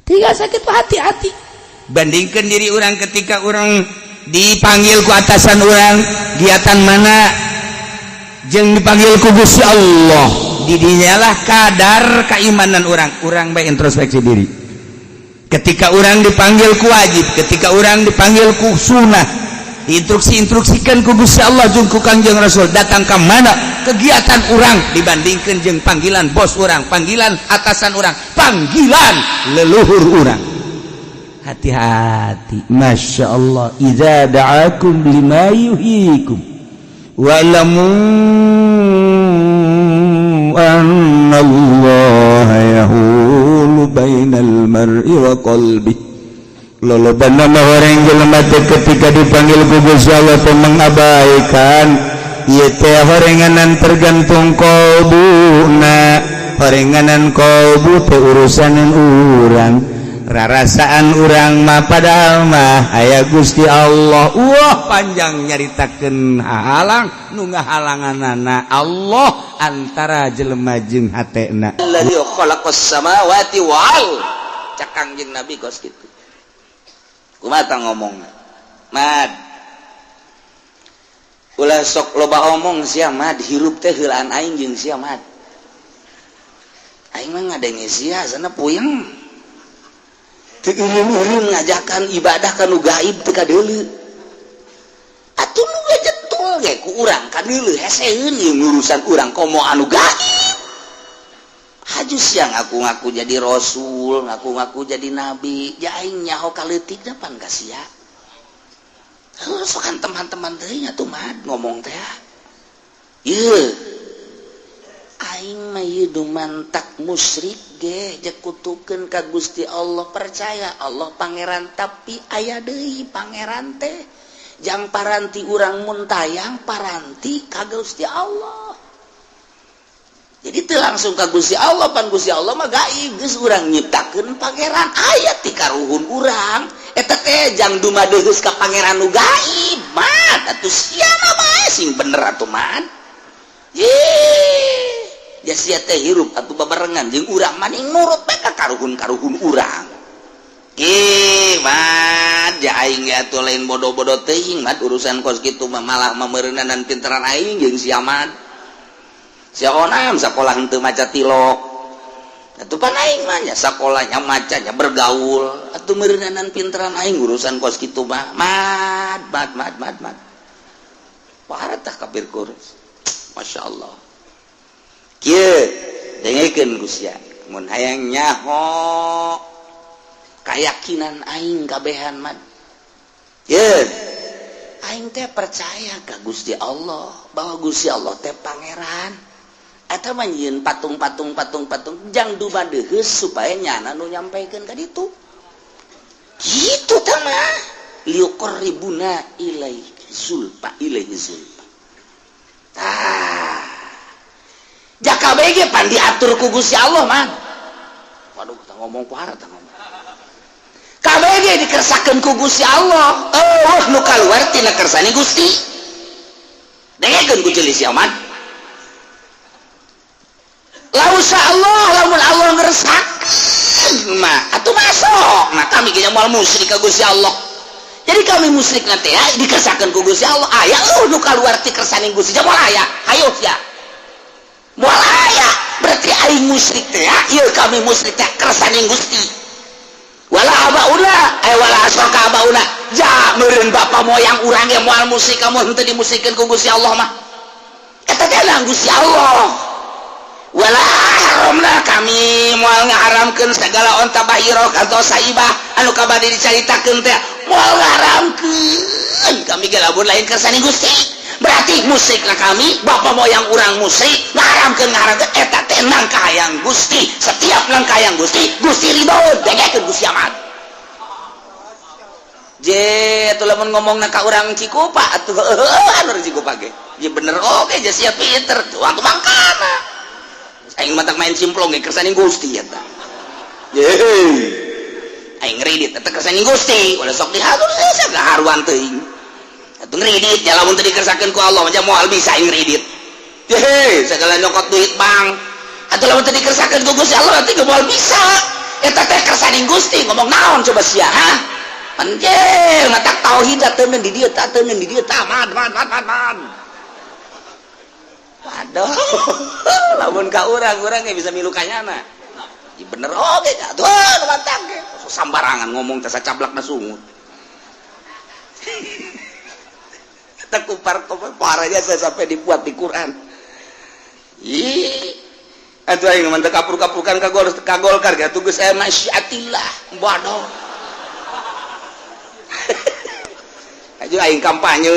Tiga sakit hati-hati. Bandingkeun diri urang ketika urang dipanggil ku atasan urang giatan mana jeung dipanggil ku Gusti Allah, didinyalah kadar keimanan urang bae introspeksi diri. Ketika urang dipanggil ku wajib, ketika urang dipanggil ku sunnah, instruksikan ku Gusti Allah jeung ku Kangjeng Rasul, datang ka mana kegiatan urang dibandingkeun jeung panggilan bos urang, panggilan atasan urang, panggilan leluhur urang. Hati-hati. Masya Allah, idza da'akum lima yuhikum wa'lamu annallaha yahulu bainal mar'i wa qalbi. Lolobana mah orang jelema teh ketika dipanggil ku Gusti Allah teh mengabaikan, ieu teh horenganan tergantung qalbuna horenganan qalbu teh urusan urang rarasaan urang mah padahal mah aya Gusti Allah. Wah panjang nyaritakeun halang nu ngahalanganana Allah antara jelema jeung hatena. Alladzi khalaqas samawati wal cak Kangjeng Nabi kos kitu. Kumaha tah ngomongna? Mad. Ulah sok loba omong sia mad hirup teh heulaan aing jeung sia mad. Aing mah ngadenge sia sana puyeng. Teu eureum ngajakan ibadah kanu gaib teu kadeuleu. Atuh nu gajetul ge ku urang kadeuleu heseun ieu urusan urang komo anu gaib. Haju siang ngaku-ngaku jadi rasul, ngaku-ngaku jadi nabi, ja aing nyaho kaleutik depan ka sia. Heuh sokan teman-teman teh nya tuh mad ngomong teh. Ieu aing mah ieu dumantak musyrik ge jekutukeun ka Gusti Allah percaya Allah pangeran tapi aya deui pangeran teh jang paranti urang mun tayang paranti ka Gusti Allah. Jadi teu langsung ka Gusti Allah pan Gusti Allah mah gaib geus urang nyiptakeun pangeran aya ti karuhun urang eta teh jang dumadeus ka pangeran nu gaib mah atuh sia mah sing bener atuh mah. Ya sia teh hirup atuh babarengan jeung urang maning nurut bae ka karuhun-karuhun urang. Mad ja aing ge atuh lain bodoh-bodoh teuing mad urusan kos kitu mah malah mameureunanan pinteran aing jeung sia mad. Sia onam sakola henteu maca tilok. Atuh pan aing mah nya sakolanya maca nya bergaul atuh meureunanan pinteran aing urusan kos kitu mah. Mad. Parah tah kapir kurus. Masyaallah. Kieu dengekeun Gusti mun hayang nyaho kayakinan aing kabehan mah ye aing teh percaya ka Gusti Allah bahwa Gusti Allah teh pangeran eta mah nyieun patung jang dumadeus supaya nyana nu nyampaikeun ka ditu kitu tah mah liuqribuna ilaihi zulfa jaka BG pan diatur ku Gusti Allah man. Waduh kita ngomong parah tah ngomong. KBG dikersakeun ku Gusti Allah. Nu kaluar tina kersani Gusti. Dengekeun ku ceuli sia man. Lausa Allah lamun Allah ngeresakeun mah atuh masuk. Nah kami ge moal musyrik ka Gusti Allah. Jadi kami musyrik nanti ya dikersakeun ku Gusti Allah. Aya nu kaluar ti kersani Gusti moal aya. Hayo sia. Moal aya berarti aing musyrik teh ya ieu kami musyrik teh kersani Gusti wala abauna wala asraka abauna ja meureun bapa moyang urang ge moal musyrik kamu henteu dimusyrikeun ku Gusti Allah mah eta teh lang Gusti Allah wala haramna kami moal ngaharamkeun sagala onta bahiro kantos saibah anu kabade dicaritakeun teh moal ngaharamkeun kami ge lamun lain kersani Gusti berarti musyrikna kami bapak moyang urang musyrik ngaharamkeun eta teh nang kahayang Gusti setiap nang kahayang Gusti ridho dengekeun Gusti amat je atuh lamun ngomongna ka urang Cikupa atuh anu Cikupa ge je bener oge je sia pinter tuh atuh mangkana aing mah main simplong ge kersani Gusti eta aing ngridit eta kersani Gusti ulah sok dihatur sia gaharuan teuing atuh ngridit nya lamun teu dikersakeun ku Allah mah moal bisa aing ngridit segala nyokot duit bang atuh lamun teu dikersakeun ku Gusti Allah teh moal bisa eta teh kersani Gusti ngomong naon coba sia ha anjir mata tauhid teuneun di dieu teuneun di dieu man aduh lamun ka urang ge bisa milu kanyana bener oge atuh mantap ge sambarangan ngomong teh sacablakna sungut tekupar-kupar parahnya saya sampai dibuat di Quran. Atuh aing mah teu kapur-kapurkan kagolkar ge atuh geus aya masyiatillah bodoh. Aju aing kampanye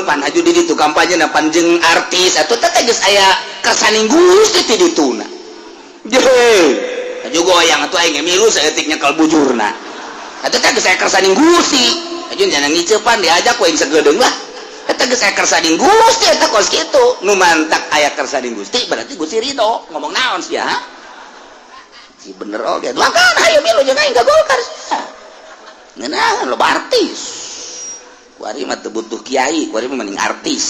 pan aju di ditu kampanye na panjeng artis atuh teh geus aya kersani Gusti ti dituna. Aju goyang atuh aing milu saeutik nyekel bujurna. Atuh teh geus aya kersani Gusti. Aju jangan ngiceupan diajak we aing sagedeung lah. eta geus aya kersaning Gusti eta kos kitu nu mantak aya kersaning Gusti berarti Gusti ridho ngomong naon sia si bener oge makan hayu milu jeung aing ka Golkar sia ngeunaan loba artis kuari mah teu butuh kiai kuari mah mending artis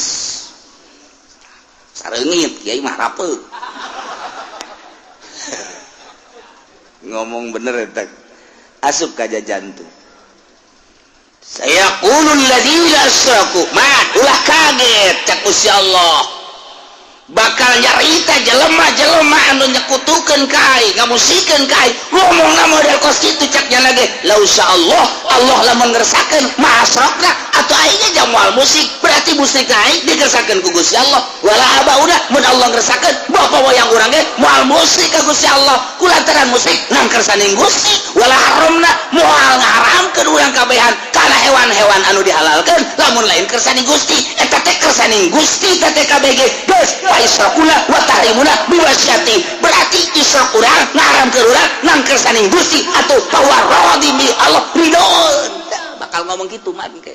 sareungit kiai mah rapeuk ngomong bener eta asup ka jajan tuh saya ulul ladzina asyraku mat ulah kaget cak Gusti Allah bakal nyarita jelema-jelema anu nyekutukeun ka aing ngamusikeun ka aing ngomongna model kos kitu cak nya lagi lausya Allah Allah lamun ngeresakeun masrokna atau aingnya jang moal musik berarti musik aing dikersakeun ku Gusti Allah wala abauna mun Allah ngeresakeun bapa wayang urang ge moal musik ka Gusti Allah kulantaran musik nang kersaning Gusti wala haramna moal ngaharamkeun urang kabehan kana hewan-hewan anu dihalalkeun lamun lain kersaning Gusti eta teh kersaning Gusti teh KBG geus israkuna wa tahrimuna biwasyati berarti israk urang ngaharamkeun urang nang kersaning Gusti atuh tawarradi bi Allah ridon bakal ngomong kitu mah ke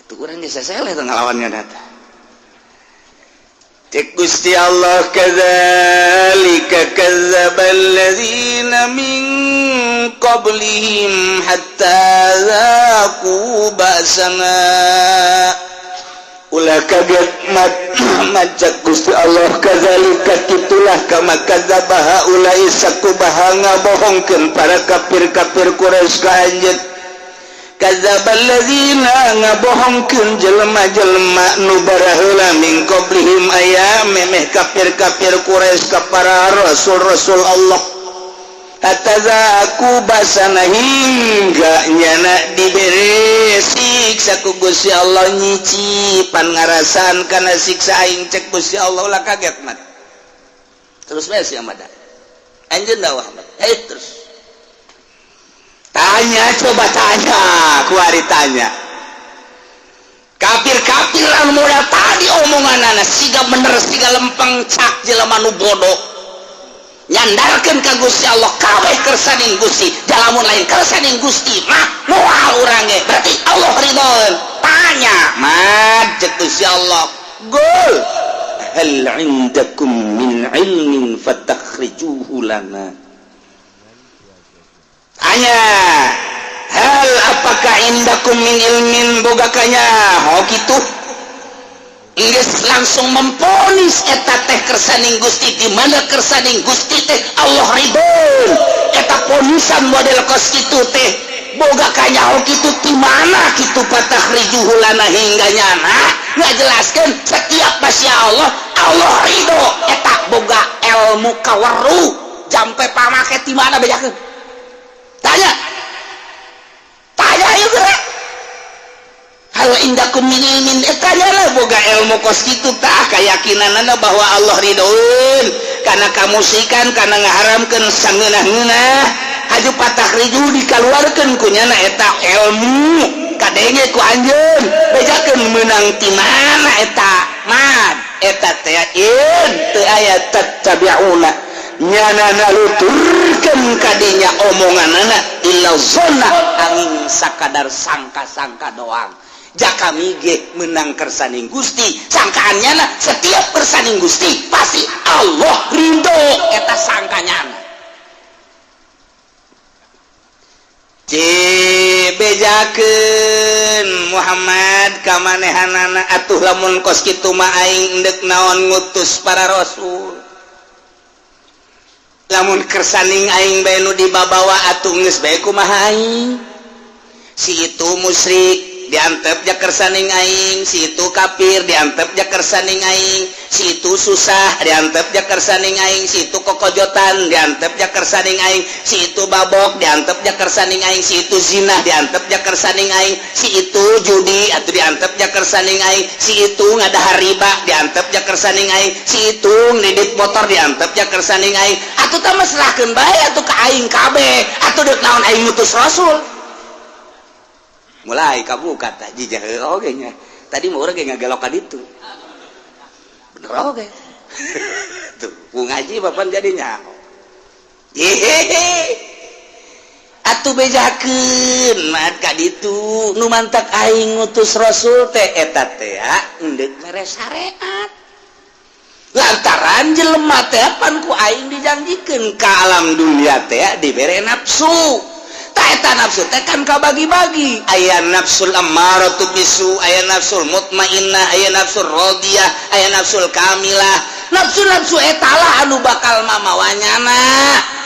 itu urang geus seleh teh ngalawannya data cek Gusti Allah kadzalika kadzdzabal ladzina min qablihim hatta zaqu ba'sana ulah kaget macak Gusti Allah kadzalika kitulah kama kadzabaha ulai sakubaha ngabohongkeun para kafir-kafir Quraisy ka anjeun kadzabal ladzina ngabohongkeun jelema-jelema nu baraheula min qablihim aya memeh kafir-kafir Quraisy ka para rasul-rasul Allah atazaku basana hingga nyana diberi siksa ku Gusti Allah nyicipan ngarasan kana siksa aing cek Gusti Allah ulah kaget mat terus bae si Ahmad anjeun dawah mat terus tanya coba tanya kuari tanya kafir-kafir anu modal tadi omonganana siga bener siga lempeng cak jelema nu bodoh nyandarkeun ka Gusti Allah kabeh kersaning Gusti jalamun lain kersaning Gusti mah moal urang ge berarti Allah ridho tanya mah cek Gusti Allah gol hal indakum min ilmin fatakhrijuhu lana tanya hal apakah indakum min ilmin boga kanya ho kitu geus langsung memponis eta teh kersaning Gusti di mana kersaning Gusti teh Allah ridho eta ponisan model kos kitu teh boga kanyaho kitu di mana kitu patakhrijuhu lana hingga nyana ngajelaskeun setiap pasya Allah Allah ridho eta boga ilmu kaweru jampe pamake di mana bejakeun tanya ieu geura hal indakum min ilmin etanya lah boga ilmu kos kitu tah keyakinanana bahwa Allah ridhoeun kana kamusikan kana ngaharamkeun sangeunah-ngeunah haju patakhrijuhu dikaluarkeun ku nyana eta ilmu kadenge ku anjeun bejakeun meunang ti mana eta mad eta teh teu aya tattabi'una nyana naluturkeun kadinya omonganana illa zonna angin sakadar sangka-sangka doang jaka mige menang kersaning Gusti sangkaannya setiap kersaning Gusti pasti Allah ridho eta sangkanya bejakeun Muhammad kamanehanana atuh lamun kos kitu mah aing endek naon ngutus para rasul lamun kersaning aing bae nu dibabawa atuh geus bae kumaha aing si itu musyrik diantep ja kersaning aing si itu kafir diantep ja kersaning aing si itu susah diantep ja kersaning aing si itu kokojotan diantep ja kersaning aing si itu babok diantep ja kersaning aing si itu zina diantep ja kersaning aing si itu judi atuh diantep ja kersaning aing si itu ngadahar riba diantep ja kersaning aing si itu ngedit motor diantep ja kersaning aing atuh tah serahkeun bae atuh ka aing kabeh atuh deuk naon aing mutus rasul mulai kamu kata jijah oge nya tadi mau urang ge ngagelok ka ditu bener oge tuh ku ngaji papan jadinya atuh bejakeun mat ka ditu nu mantak aing ngutus rasul teh eta teh endeuh mere syariat lantaran jelema teh pan ku aing dijanjikeun ka alam dunia teh dibere nafsu tah eta nafsu teh kan kabagi-bagi aya nafsul ammaratu bisu aya nafsul mutmainnah aya nafsul radiyah aya nafsul kamilah nafsu-nafsu etalah anu bakal mamawanyana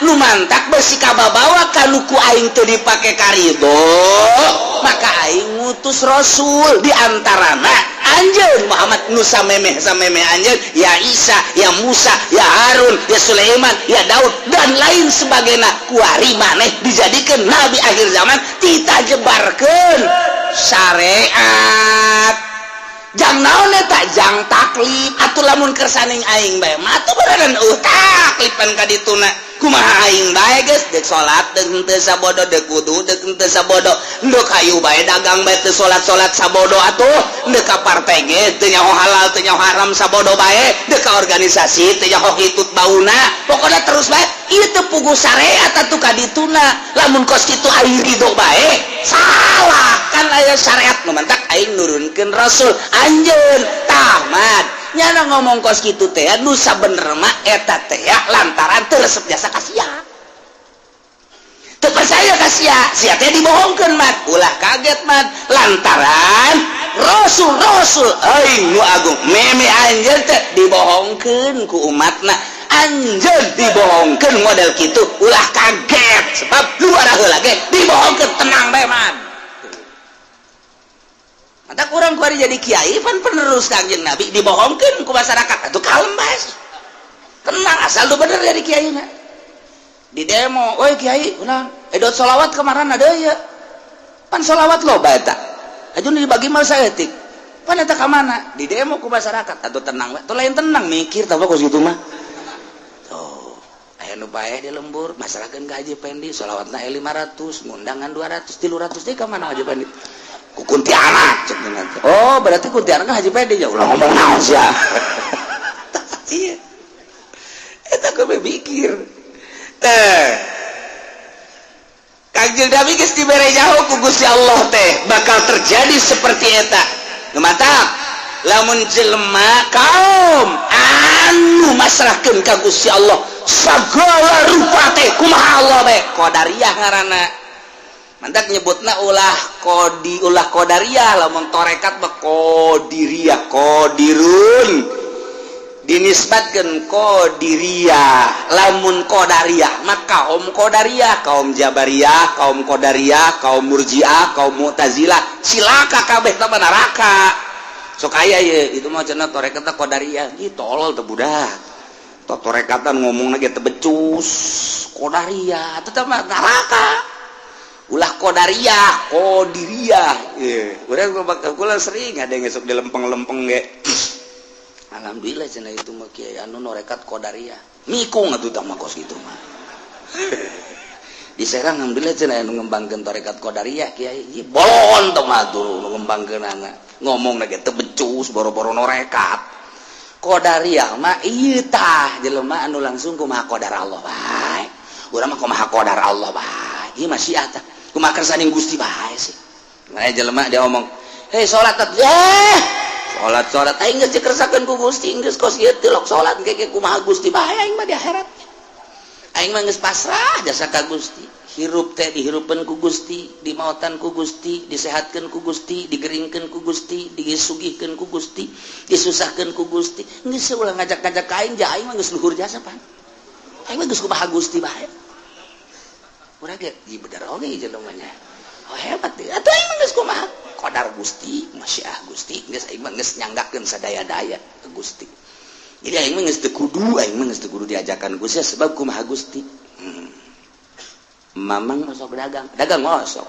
nu mantak besi kababawa kanu ku aing teu dipake karido maka aing ngutus rasul diantarana anjeun Muhammad nu samemeh anjeun ya Isa ya Musa ya Harun ya Sulaiman ya Daud dan lain sebagainya ku ari maneh dijadikeun nabi akhir zaman tita jebarkeun syariat jang naon eta jang taklif atuh lamun kersaning aing bae mah teu beneran taklifan ka dituna kumaha aing bae geus deuk salat deuk teu sabodo deuk wudu deuk teu sabodo deuk hayu bae dagang bae teu salat sabodo atuh deuk ka partai ge teu nyaho halal teu nyaho haram sabodo bae deuk ka organisasi teu nyaho hitut bauna pokona terus bae ieu teu puguh syariat atuh ka dituna lamun kos kitu aing ridho bae salah kan aya syariat nu mantak aing nurunkeun rasul anjeun tamat nyana ngomong kos kitu teh nu sabener mah eta teh lantaran teu resep jasa ka sia teu percaya ka sia teh dibohongkeun mat ulah kaget mat lantaran rasul aing nu agung meme anjeun teh dibohongkeun ku umatna anjeun dibohongkeun model kitu ulah kaget sebab luar heula ge dibohongkeun tenang bae mat mata kurang kuari jadi kiai pan penerus kanjeng Nabi dibohongkeun ku masyarakat atuh kalem bae tenang asal lu bener jadi kiai na di demo oi kiai ulah edot sholawat kemaran ada ya pan sholawat loba eta ajun dibagi mal saeutik pan eta ka mana di demo ku masyarakat atuh tenang bae tuh lain tenang mikir tah kos kitu mah tuh aya nu bae di lembur masyarakat ka Haji Pendi sholawatna 500 ngundangan 200 300 teh ka mana Haji Pendi ku Kuntianak oh berarti Kuntianak kan Haji Pendi ya ulah ngomong naon sia iya eta kudu mikir teh Kanjeng Nabi geus dibere nyaho ku Gusti Allah teh bakal terjadi seperti eta nu mantap lamun jelema kaum anu masrahkeun ka Gusti Allah sagala rupa teh kumaha Allah bae qadariyah ngaranna mantak nyebutna ulah qadariyah lamun torekat mah qadiriyah qadirun dinisbatkeun qadiriyah lamun qadariyah mah kaum qadariyah kaum jabariyah kaum qadariyah kaum murji'ah kaum mu'tazilah cilaka kabeh teh neraka sok aya ye itu mah cenah torekat qadariyah ieu tolol teh budak torekatan ngomongna ge teh becus qadariyah teh mah neraka ulah qadariyah qadiriyah urang kula sering ada yang esuk di lempeng-lempeng ge alhamdulillah cenah itu mah kiai anu norekat qadariyah mikung atuh tah mah kos kitu mah di Serang alhamdulillah cenah anu ngembangkeun tarekat qadariyah kiai bolon tah mah tuh ngembangkeunana ngomongna ge teu becus boro-boro norekat qadariyah mah ieu tah jelema anu langsung kumaha qadar Allah bae urang mah kumaha qadar Allah bae ieu mah sia tah kumaha kersaning Gusti bae sih aya jelema dia ngomong hei salat teh salat aing geus dikersakeun ku Gusti geus kos ieu teh lok salat ge kumaha Gusti bae aing mah di akhirat aing mah geus pasrah jasa ka Gusti hirup teh dihirupkeun ku Gusti dimaotan ku Gusti disehatkeun ku Gusti digeringkeun ku Gusti disugihkeun ku Gusti disusahkeun ku Gusti geus ulah ngajak-ngajak ka aing ja aing mah geus luhur jasa pan aing mah geus kumaha Gusti bae urang ge ieu bener oge jelema nya oh hebat teh atuh aing mah geus kumaha qadar Gusti masyiah Gusti geus aing mah geus nyanggakeun sadaya-daya ke Gusti jadi aing mah geus teu kudu diajakan Gusti sebab kumaha Gusti mamang masuk dagang masuk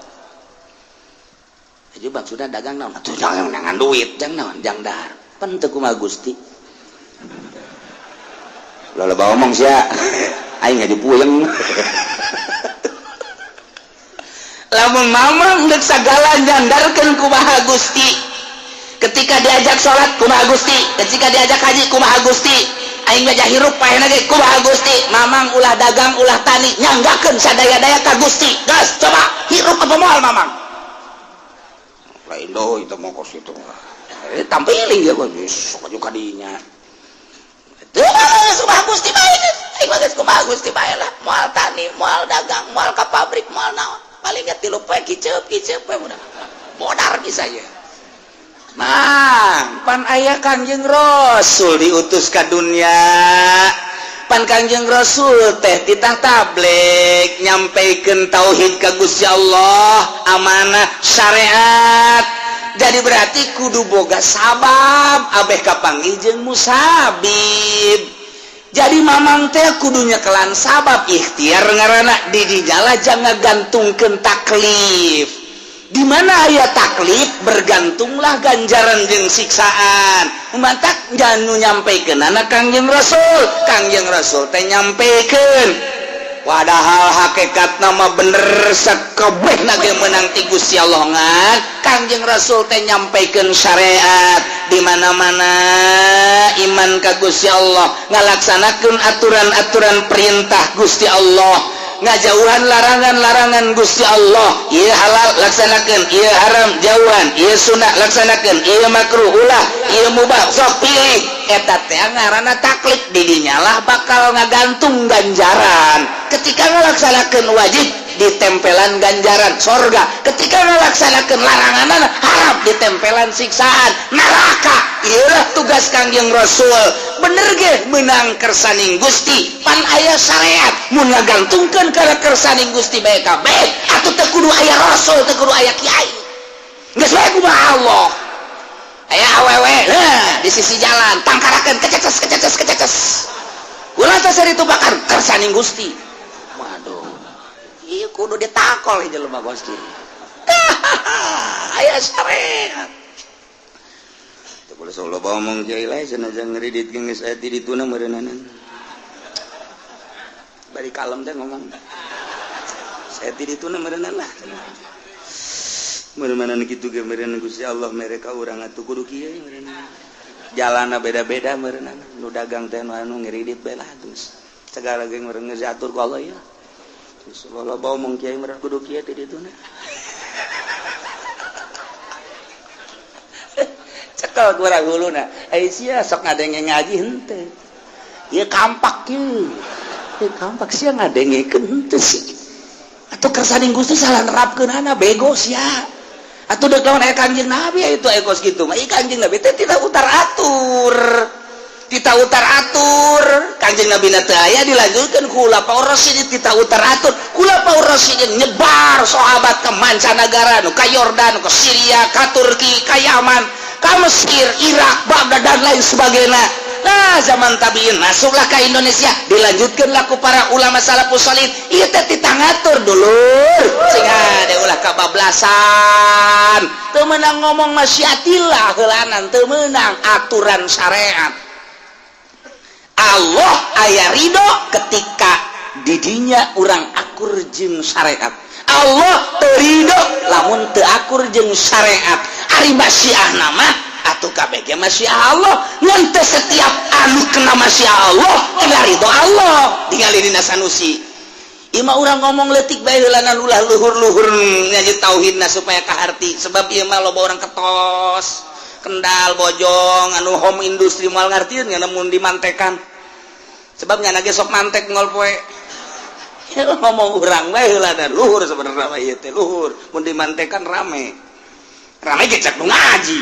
aja maksudnya dagang naon atuh jangan nangan duit jangan naon jang dahar pan teu kumaha Gusti loba omong sia aing ngaju puyeng lamun mamang deuk sagala nyandarkeun kumaha Gusti ketika diajak salat kumaha Gusti ketika diajak haji kumaha Gusti aing ngajak hirup paehna ge kumaha Gusti mamang ulah dagang ulah tani nyanggakeun sadaya-daya ka Gusti gas coba hirup apa moal mamang lain doh itu mau kos itu tampiling ya geus sok aju kadinya teu kumaha Gusti bae aing mah geus kumaha Gusti bae lah moal tani moal dagang moal ka pabrik moal naon paling ge 3 poe kiceup we udah modar bisa ya Mang, pan aya Kangjeng Rasul diutus ka dunia. Pan Kangjeng Rasul teh titah tabligh nyampaikeun tauhid ka Gusti Allah, amanah syariat. Jadi berarti kudu boga sabab abeh kapanggih jeung musabib. Jadi mamang teh kudunya kelan sabab ikhtiar ngaranna di dinyala jangan gantungkeun taklif. Di mana aya taklif bergantunglah ganjaran jeung siksaan. Mantak janu nyampaikeun anak Kangjeng Rasul teh nyampaikeun padahal hakikat nama bener sakabehna ge meunang ti Gusti Allah ngan Kangjeng Rasul teh nyampaikeun syariat di mana-mana iman ka Gusti Allah ngalaksanakeun aturan-aturan perintah Gusti Allah ngajauhan larangan-larangan Gusti Allah ieu halal laksanakeun ieu haram jauhan ieu sunah laksanakeun ieu makruh ulah ieu mubah sok pilih eta teh ngaranna taklif di dinya lah bakal ngagantung ganjaran ketika ngalaksanakeun wajib ditempelan ganjaran sorga ketika ngalaksanakeun laranganna harap ditempelan siksaan neraka ieu tugas Kangjeng Rasul bener ge meunang kersaning Gusti pan aya syariat mun ngagantungkeun kana kersaning Gusti bae kabeh atuh teu kudu aya rasul teu kudu aya kiai geus bae kumaha Allah aya awewe di sisi jalan tangkarakeun kececes ulah teh sari tubakan kersaning Gusti waduh ieu kudu ditakol ieu jelema Gusti aya syariat boleh solo ngomong kiai lain senajan ngeridit geus aya di dituna meureunanan bari kalem teh ngomong saya di dituna meureunan lah meureunan kitu ge meureunan Gusti Allah mere ka urang atuh kudu kieu meureunan jalanna beda-beda meureunan nu dagang teh anu ngeridit bae lah geus segala ge meureun geus diatur ku Allah ya solo ngomong kiai meureunan kudu kieu di dituna cekel kurang huluna sia sok ngadenge ngaji henteu ieu kampak ieu kampak sia ngadengekeun henteu sih atuh kersaning Gusti salah nerapkeunana bego sia atuh deuk lawan aya Kangjeng Nabi itu ekos kitu mah Kangjeng Nabi teh tidak utar atur Kangjeng Nabi teh aya dilanjutkeun ku Khulafaur Rasyidin tidak utar atur Khulafaur Rasyidin nyebar sahabat ke mancanagara nu ka Yordan ke Syria ka Turki ka Yaman ka Mesir, Irak, Baghdad dan lain sebagainya. Nah, zaman tabiin masuklah ke Indonesia, dilanjutkanlah ku para ulama salafus salih. Ieu teh ditangatur dulur. Sing ade ulah kabablasan. Teu meunang ngomong masyiatillah heulanan, teu meunang aturan syariat. Allah aya ridho ketika didinya urang akur jeung syariat. Allah teu ridho lamun teu akur jeung syariat. Ari masyiah nama atuh kabeh ge masyiah Allah ngan teu setiap anu kena masyiah Allah kena ridho Allah ningali dina sanusi ieu mah urang ngomong leutik bae heulanan ulah luhur-luhur ngaji tauhidna supaya kaharti sebab ieu mah loba urang ketos Kendal bojong anu home industri moal ngartieun ngana mun dimantekan sebab nyana ge sok mantek ngol poe ngomong urang bae heulanan luhur sabenerna mah ieu teh luhur mun dimantekan rame ge cak nu ngaji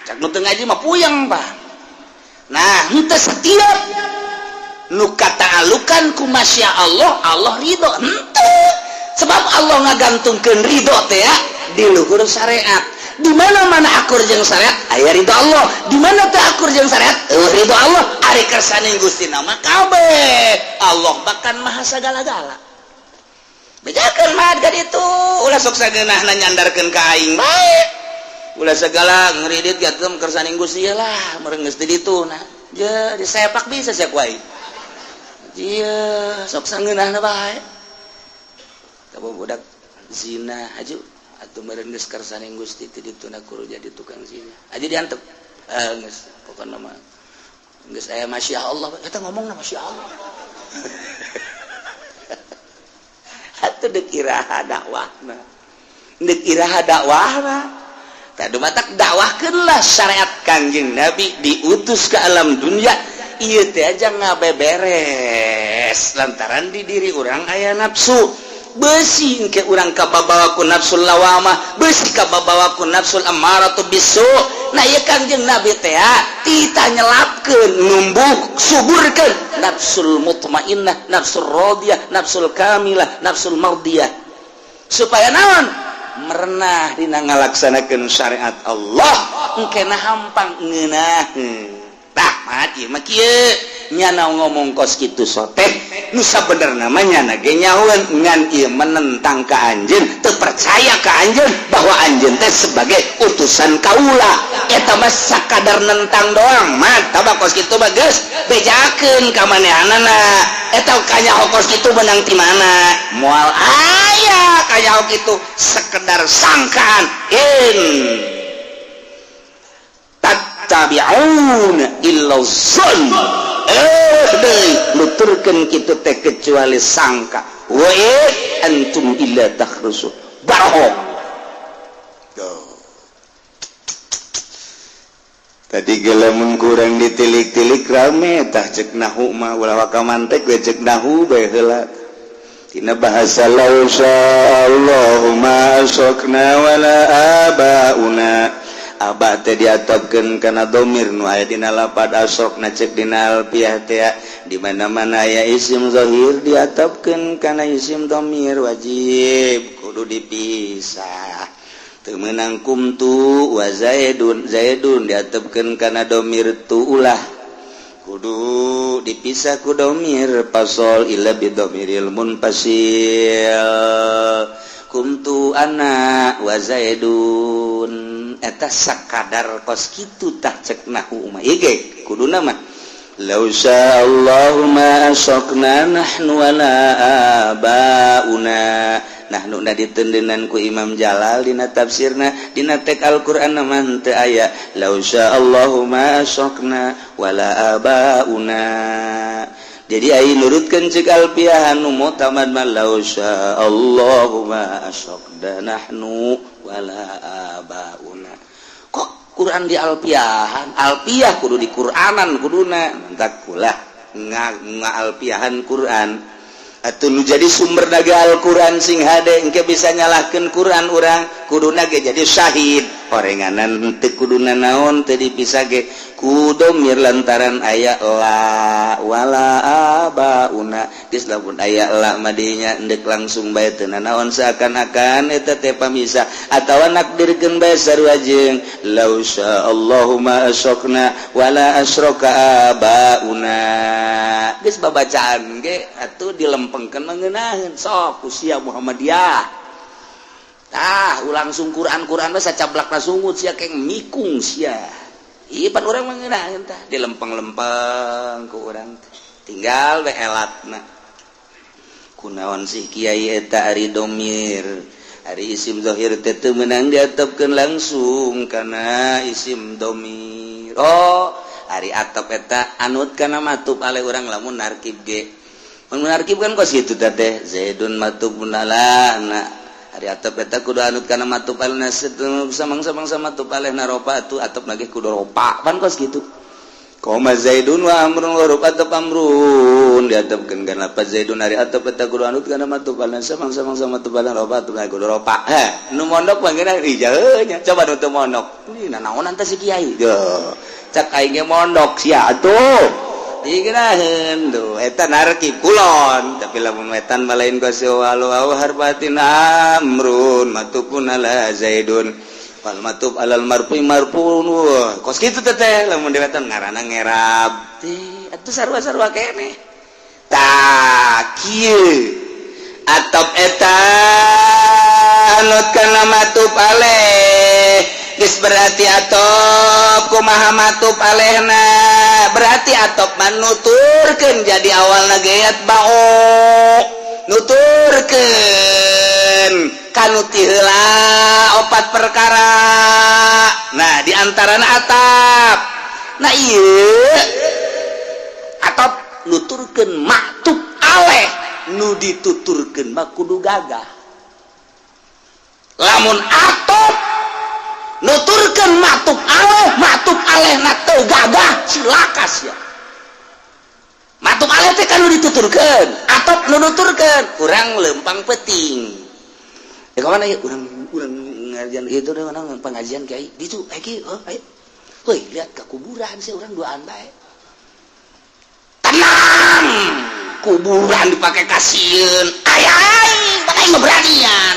cak nu teu ngaji mah puyeng Pak nah henteu setiap nu kata'alukan ku masya Allah Allah ridho henteu sebab Allah ngagantungkeun ridho teh ya di luhur syariat di mana-mana akur jeung syariat aya ridho Allah di mana teu akur jeung syariat ridho Allah ari kersaning Gusti nama kabeh Allah bahkan maha sagala-gala bejakeun mah ka ditu ulah sok sageunahna nyandarkeun ka aing bae ulah segala ngeridit gatem kersaning Gusti lah meureun geus di ditu nah je disepak bisa sia ku aing ieu sok sangeunahna bae tabu budak zina aju atuh meureun geus kersaning Gusti ti ditu na kudu jadi tukang zina aja diantep geus pokona mah geus aya masya Allah eta ngomongna masya Allah. Atuh deuk iraha dakwahna. Deuk iraha dakwahna. Tah dumatak dakwahkeunlah syariat Kangjeng Nabi diutus ke alam dunia. Ieu teh aja ngabeberes lantaran di diri urang aya nafsu. Besi engke urang kababawa ku nafsul lawamah, besi kababawa ku nafsul ammaratu bisu. Nah ieu Kangjeng Nabi teh tita nyelapkeun, numbuh, suburkeun nafsul mutmainnah, nafsul radiyah, nafsul kamilah, nafsul mardiyah. Supaya naon? Merenah dina ngalaksanakeun syariat Allah, engkena hampang ngeunaheun. Tah mati mah kieu nyana ngomong kos kitu soteh nu sabenerna mah nyana ge nyahoeun ngan ieu menentang ka anjeun, teu percaya ka anjeun bahwa anjeun teh sebagai utusan kaula. Eta mah sakadar nentang doang mah tabak kos kitu mah geus bejakeun ka manehanana. Eta kanyaho kos kitu menang ti mana? Moal aya kanyaho kitu sekedar sangkaan tabi'un illa zon nuturkeun kitu teh kecuali sangka wa antum illa takhrusu bohong. Tadi gelamun kurang ditilik-tilik rame tah cek nahu mah ulah ka mantek we cek nahu bae heula tina bahasa la Allahumma asokna wala abauna. Abah teh diatopkeun kana dhamir nu aya dina lapad asokna cek dina alfiah teh di mana-mana aya isim zahir diatopkeun kana isim dhamir wajib kudu dipisah. Teu meunang kumtu wa zaidun diatopkeun kana dhamir tu ulah kudu dipisah ku dhamir fasol illa bi dhamiril munfasil. Kumtu ana wa zaidun eta sakadar kos kitu tah cek nahu mah ieu ge kuduna mah law sya'allahu ma asaqna nahnu wala abauna. Nahnu na ditendeunan ku Imam Jalal dina tafsirna dina tek Al-Qur'an mah teu aya law sya'allahu ma asaqna wala abauna. Jadi ai nurutkeun ceuk alfiah anu mutamad mah law sya'allahu ma asaqna nahnu wala abauna. Kok Quran di alfiahan? Alfiah kudu di Qur'anan kuduna. Mantak ulah ngaalfiahan Quran. Atuh nu jadi sumber daga Al-Qur'an sing hade engke bisa nyalahkeun Quran urang kuduna ge jadi syahid. Orenganan teu kuduna naon teu dipisah ge ku dhamir lantaran aya la wala abauna. Geus lamun aya la madinya endek langsung bae teu naon seakan-akan eta teh pamisah atawa nakdirkeun bae sarua jeung law sya'allahu ma asyraqna wala asyraka abauna. Geus babacaan ge atuh dilempengkeun ngeunahkeun sok ku sia Muhammadiyah. Tah ulang sung Quran mah sacablakna sungut sia keng mikung sia. Ieu pan urang mah ngeunaheun tah dilempeng-lempeng ku urang tinggal we elatna. Kunaon sih kiai eta ari dhamir ari isim zahir teh teu meunang diatopkeun langsung kana isim dhamir. Oh ari atop eta anut kana matub ale urang lamun narkib ge. Mun narkib kan kos kitu teh zaidun matubun alana. Ari atop eta kudu anut kana matub alna samang-samang sama matub alna ropa atuh atop lagi kudu ropa pan kos kitu. Koma zaidun wa amrun wa rupa atop amrun diatopkeun kana lafaz zaidun ari atop eta kudu anut kana matub alna samang-samang sama matub alna ropa atop lagi kudu ropa. Nu mondok mah geuna ijeuh nya coba nu teu mondok. Ini naonan teh si kiai. Duh. Cak aing ge mondok sia atuh. Digeunaheun tuh eta narkib kulon tapi lamun wetan malain kos walu harbatin amrun matupun ala zaidun wal matub alal marfu marfun kos kitu teh lamun di wetan ngaranna ngerab teh atuh sarua-sarua keneh tah kieu atop eta anut kana matub aleh geus berarti atop kumaha matub alehna berarti atop manuturkeun jadi awalna gayat bao nuturkeun kanu ti heula opat perkara. Nah di antarana atap nah ieu nuturkeun maktub aleh nu dituturkeun mah kudu gagah. Lamun atop nuturkeun maktub aleh na teu gagah silakas ya. Maktub aleh teh kan nu dituturkeun, atop nu nuturkeun, urang lempang penting. Ya ka mana ya urang ngajian itu deh mana pengajian kiai. Ditu kiai ayo. Heuy, lihat ke kuburan sih urang duaan bae. Tenang. Kuburan dipakai kasieun. Ayai, pakai beranian.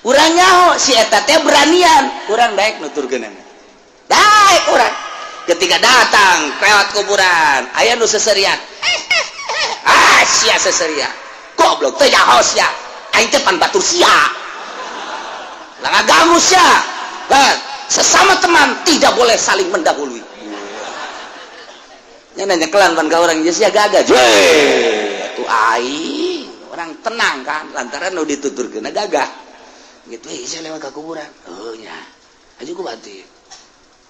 Urang nyaho si eta teh beranian, urang daek nuturkeun. Daek urang. Ketika datang lewat kuburan, aya nu seserian. Sia seserian. Goblok teh nyaho sia. Aing teh pan batur sia. Lah ngaganggu sia. Sesama teman tidak boleh saling mendahului. Nya nanya kelan pan ka urang geus sia gagah. Atuh aing, orang tenang kan lantaran nu dituturkeun gagah. Gitu saya lewat ke kuburan. Oh nya. Aju ku bati.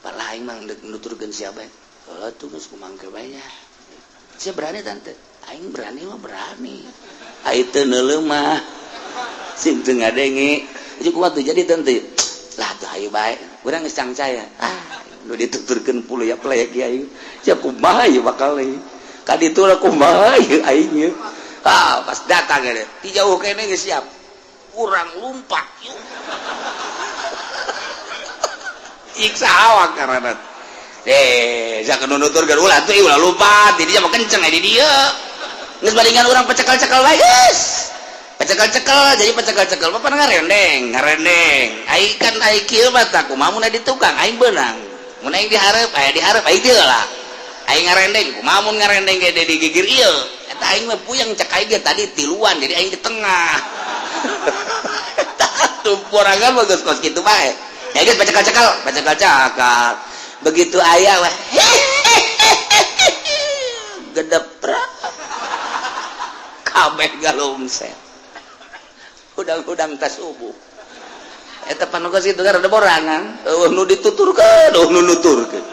Pak lain mang nuturkeun siapa? Oh tuh geus kumangke bae nya. Saya berani tante. Aing berani mah berani. Ai teu neuleuh mah. Sing teu ngadenge. Aju ku bati jadi tante. Lah tuh ayo bae. Urang geus cangcaya. Nu dituturkeun puluh ya plek kiai. Sia kumaha ieu bakal ieu. Ka ditu lah kumaha ieu aing ieu. Pas datang ge ti jauh kene geus siap. Urang lumpak yuk. Iksa awak karena saya kena nuturkeun ulah tuh ulah lupa jadi mah kenceng di dia geus baringan urang pecekel-cekel bae geus pecekel-cekel jadi pecekel-cekel apa ngarendeng aing kan aing kieu mah tah kumaha mun di tukang aing beunang mun aing dihareup aing teu lah aing ngarendeng kumaha mun ngarendeng ge di gigir ieu eta aing mah puyeng cek aing ge tadi tiluan jadi aing di tengah tah tumporangan mah geus kos kitu bae. Ya guys, pecekal. Begitu ayah wah. Gedeprak. Kabeh galumset. Udang-udang tas subuh. Eta panugas itu kan ada borangan. Nu dituturkeun, nu nuturkeun.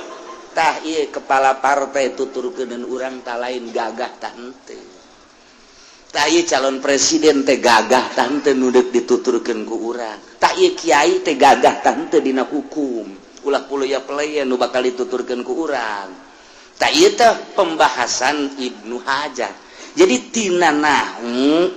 Tah ieu kepala partai tuturkeun dan urang tah lain gagah tah henteu. Tah ieu calon presiden teh gagah tah henteu nu deuk dituturkeun ku urang. Tak ieu kiai teh gagah tah henteu dina hukum. Ulah puluh ya pelaya nu bakal dituturkeun ku urang. Tak ieu teh pembahasan Ibnu Hajar. Jadi tina nahu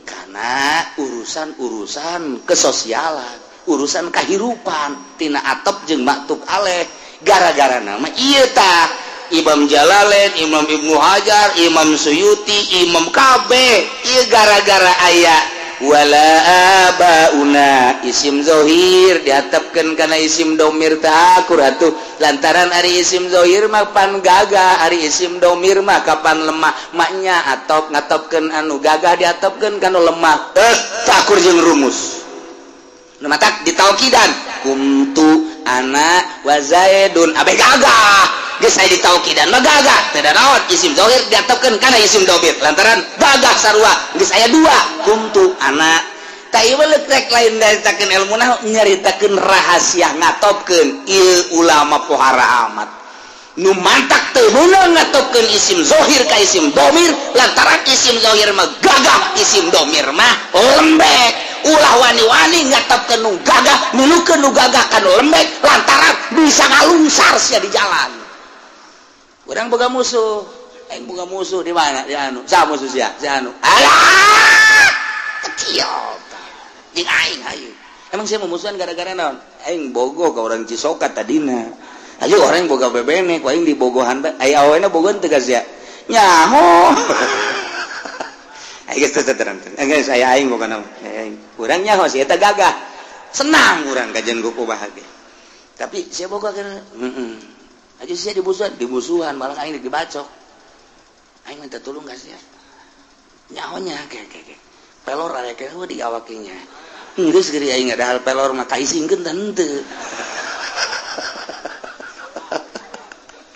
kana urusan-urusan kesosialan, urusan kahirupan tina atop jeung maktub aleh gara-gara nama ieu tah Imam Jalalain, Imam Ibnu Hajar, Imam Suyuti, Imam kabeh ieu gara-gara aya wala abauna isim zohir diatapkeun kana isim domir tah akuratuh lantaran ari isim zohir mah pan gagah ari isim domir mah kapan lemah maknya atop ngatopkeun anu gagah diatopkeun kana lemah takur jeung rumus nu matak ditaukidan kuntu ana wa zaidun abe gagah geus aya ditaukidan mah gagah teu naon isim zahir diatopkeun kana isim domir lantaran gagah sarua geus aya dua kuntu ana ta ieu rek lain nyaritakeun ilmuna nyaritakeun rahasia ngatopkeun ieu ulama pohara amat nu mantak teu meunang ngatopkeun isim zahir ka isim domir lantaran isim zahir mah gagah isim domir mah lembek ulah wani-wani ngatopkeun nu gagah nulukeun nu gagah ka nu lembek lantaran bisa ngalungsar sia di jalan. Urang boga musuh, aing boga musuh di mana? Di anu, sa musuh sia, si anu. Alah, kecil. Jeung aing hayu. Emang sia memusuhan gara-gara naon? Aing bogoh ka urang Cisokat tadina. Ayo orang boga bebene, ku aing di bogohan bae. Aya awena bogohan teu ka sia. Nyaho. Aing geus terang. Geus aya aing boga naon? Aing. Urang nyaho sia eta gagah. Senang urang kajen gopo bahagia. Tapi sia boga kana aja sih dimusuhan malah aing dibacok aing minta tolong ka sia nyahonya ke pelor aya ke di awakinya geus geuring aing ada hal pelor mah kaisingkeun teh henteu